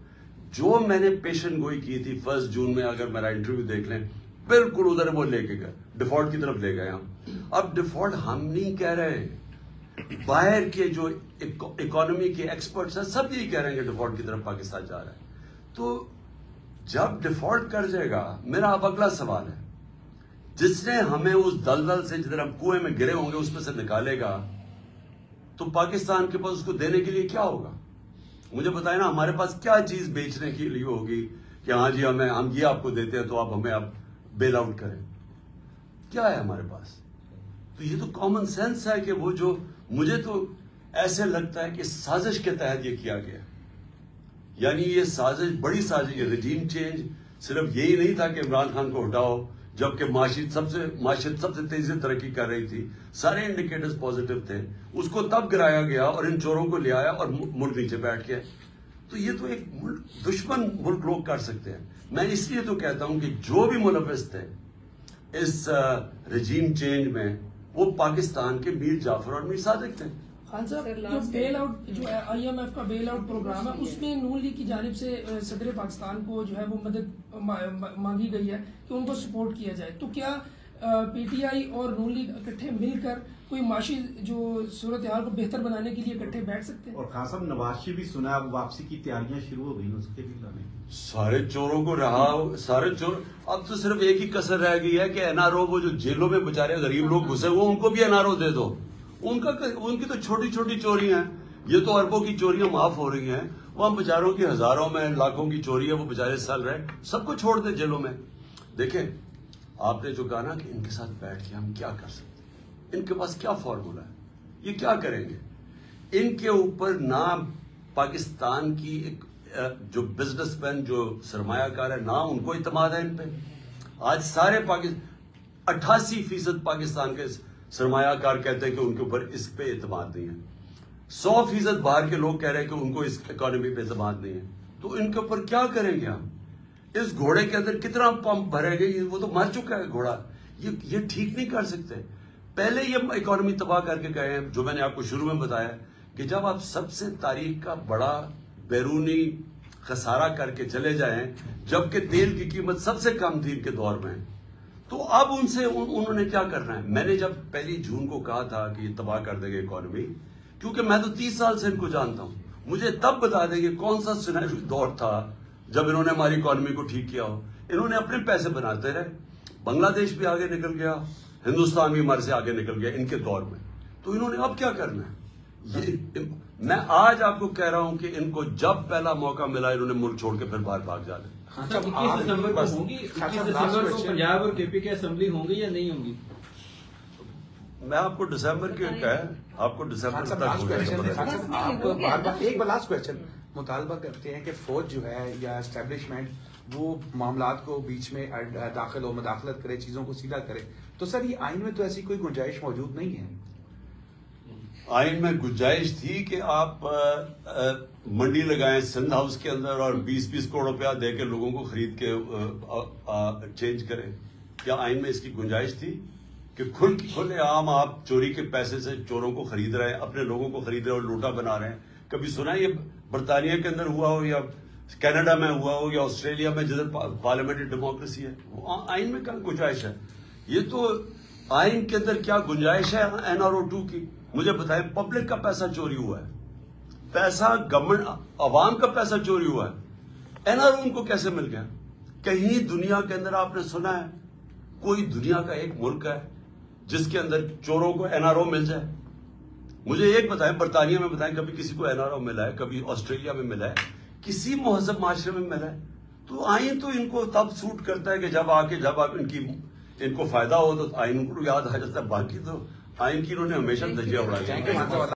A: جو میں نے پیشن گوئی کی تھی 1 جون میں، اگر میرا انٹرویو دیکھ لیں، بالکل ادھر وہ لے کے گئے، ڈیفالٹ کی طرف لے گئے ہم. اب ڈیفالٹ ہم نہیں کہہ رہے، باہر کے جو اکانومی کے ایکسپرٹس ہیں سب یہی کہہ رہے ہیں کہ ڈیفالٹ کی طرف پاکستان جا رہا ہے. تو جب ڈیفالٹ کر جائے گا، میرا اب اگلا سوال ہے، جس نے ہمیں اس دلدل سے جدھر ہم کنویں میں گرے ہوں گے اس میں سے نکالے گا، تو پاکستان کے پاس اس کو دینے کے لیے کیا ہوگا؟ مجھے بتائیں نا، ہمارے پاس کیا چیز بیچنے کے لیے ہوگی کہ ہاں جی ہم یہ آپ کو دیتے ہیں تو آپ ہمیں اب بیل آؤٹ کریں؟ کیا ہے ہمارے پاس؟ تو یہ تو کامن سینس ہے کہ وہ جو مجھے تو ایسے لگتا ہے کہ سازش کے تحت یہ کیا گیا، یعنی یہ سازش بڑی سازش. یہ رجیم چینج صرف یہی نہیں تھا کہ عمران خان کو ہٹاؤ، جبکہ معاشرت سب سے تیزی سے ترقی کر رہی تھی، سارے انڈیکیٹرز پازیٹو تھے، اس کو تب گرایا گیا اور ان چوروں کو لے آیا اور ملک نیچے بیٹھ گیا. تو یہ تو ایک دشمن ملک لوگ کر سکتے ہیں. میں اس لیے تو کہتا ہوں کہ جو بھی ملوث تھے اس رجیم چینج میں وہ پاکستان کے میر جعفر اور میر صادق تھے.
I: خان صاحب جو بیل آؤٹ جو IMF کا بیل آؤٹ پروگرام ہے اس میں نون لیگ کی جانب سے صدر پاکستان کو جو ہے وہ مدد مانگی گئی ہے کہ ان کو سپورٹ کیا جائے. تو کیا PTI اور نون لیگ اکٹھے مل کر کوئی معاشی جو صورتحال کو بہتر بنانے کے لیے اکٹھے بیٹھ سکتے ہیں؟
B: اور خان صاحب نواز شریف بھی سنا اب واپسی کی تیاریاں شروع ہو گئی اس کے بھی لانے.
A: سارے چوروں کو رہا, سارے چور, اب تو صرف ایک ہی کسر رہ گئی ہے کہ NRO وہ جو جیلوں میں بیچارے غریب لوگ گھسے ہوئے ان کو بھی NRO دے دو. ان کی تو چھوٹی چھوٹی چوریاں ہیں, یہ تو اربوں کی چوریاں معاف ہو رہی ہیں, وہاں بیچاروں کی ہزاروں میں لاکھوں کی چوری ہے, وہ بیچارے سل رہے, سب کو چھوڑ دے جیلوں میں. دیکھیں آپ نے جو کہا نا کہ ان کے ساتھ بیٹھ کے ہم کیا کر سکتے ہیں, ان کے پاس کیا فارمولا ہے, یہ کیا کریں گے. ان کے اوپر نہ پاکستان کی ایک جو بزنس مین جو سرمایہ کار ہے نہ ان کو اعتماد ہے ان پہ. آج سارے 88% پاکستان کے سرمایہ کار کہتے ہیں کہ ان کے اوپر اس پہ اعتماد نہیں ہے. 100% باہر کے لوگ کہہ رہے ہیں کہ ان کو اس اکانومی پہ اعتماد نہیں ہے. تو ان کے اوپر کیا کریں گے ہم؟ اس گھوڑے کے اندر کتنا پمپ بھرے گے, وہ تو مر چکا ہے گھوڑا, یہ ٹھیک نہیں کر سکتے. پہلے یہ اکانومی تباہ کر کے گئے ہیں, جو میں نے آپ کو شروع میں بتایا کہ جب آپ سب سے تاریخ کا بڑا بیرونی خسارہ کر کے چلے جائیں, جبکہ تیل کی قیمت سب سے کم تھی ان کے دور میں, تو اب ان سے انہوں نے کیا کرنا ہے. میں نے جب 1 جون کو کہا تھا کہ یہ تباہ کر دے گے اکانومی, کیونکہ میں تو 30 سال سے ان کو جانتا ہوں, مجھے تب بتا دیں کہ کون سا سنہری دور تھا جب انہوں نے ہماری اکانومی کو ٹھیک کیا ہو. انہوں نے اپنے پیسے بناتے رہے, بنگلہ دیش بھی آگے نکل گیا, ہندوستان بھی ہمارے سے آگے نکل گیا ان کے دور میں. تو انہوں نے اب کیا کرنا ہے. میں آج آپ کو کہہ رہا ہوں کہ ان کو جب پہلا موقع ملا انہوں نے ملک چھوڑ کے پھر باہر بھاگ جانے.
E: 21 دسمبر کو ہوں گی, 21 دسمبر کو پنجاب اور KP کی اسمبلی ہوں گی یا نہیں ہوں گی؟
A: میں آپ کو دسمبر کی آپ کو دسمبر تک
C: ایک لاسٹ کوشچن مطالبہ کرتے ہیں کہ فوج جو ہے یا اسٹیبلشمنٹ وہ معاملات کو بیچ میں داخل ہو, مداخلت کرے, چیزوں کو سیدھا کرے. تو سر یہ آئین میں تو ایسی کوئی گنجائش موجود نہیں ہے.
A: آئین میں گنجائش تھی کہ آپ منڈی لگائیں سندھ ہاؤس کے اندر اور 20-20 کروڑ روپیہ دے کے لوگوں کو خرید کے چینج کریں. کیا آئین میں اس کی گنجائش تھی کہ کھلے عام آپ چوری کے پیسے سے چوروں کو خرید رہے ہیں, اپنے لوگوں کو خرید رہے ہیں اور لوٹا بنا رہے ہیں؟ کبھی سنا ہے یہ برطانیہ کے اندر ہوا ہو یا کینیڈا میں ہوا ہو یا آسٹریلیا میں جدھر پارلیمنٹری ڈیموکریسی ہے؟ وہ آئین میں کیا گنجائش ہے؟ یہ تو آئین کے اندر کیا گنجائش ہے NRO 2 کی؟ مجھے بتائیں, پبلک کا پیسہ چوری ہوا ہے, پیسہ گورنمنٹ عوام کا پیسہ چوری ہوا ہے, NRO ان کو کیسے مل گیا؟ کہیں دنیا کے اندر آپ نے سنا ہے کوئی دنیا کا ایک ملک ہے جس کے اندر چوروں کو NRO مل جائے؟ مجھے ایک بتائیں, برطانیہ میں بتائیں کبھی کسی کو NRO ملا ہے, کبھی آسٹریلیا میں ملا ہے, کسی مہذب معاشرے میں ملا ہے؟ تو آئین تو ان کو تب سوٹ کرتا ہے کہ جب آپ ان کو فائدہ ہو تو آئین کو یاد آ جاتا ہے, باقی تو آئین کی انہوں نے ہمیشہ دھجیاں اڑائی.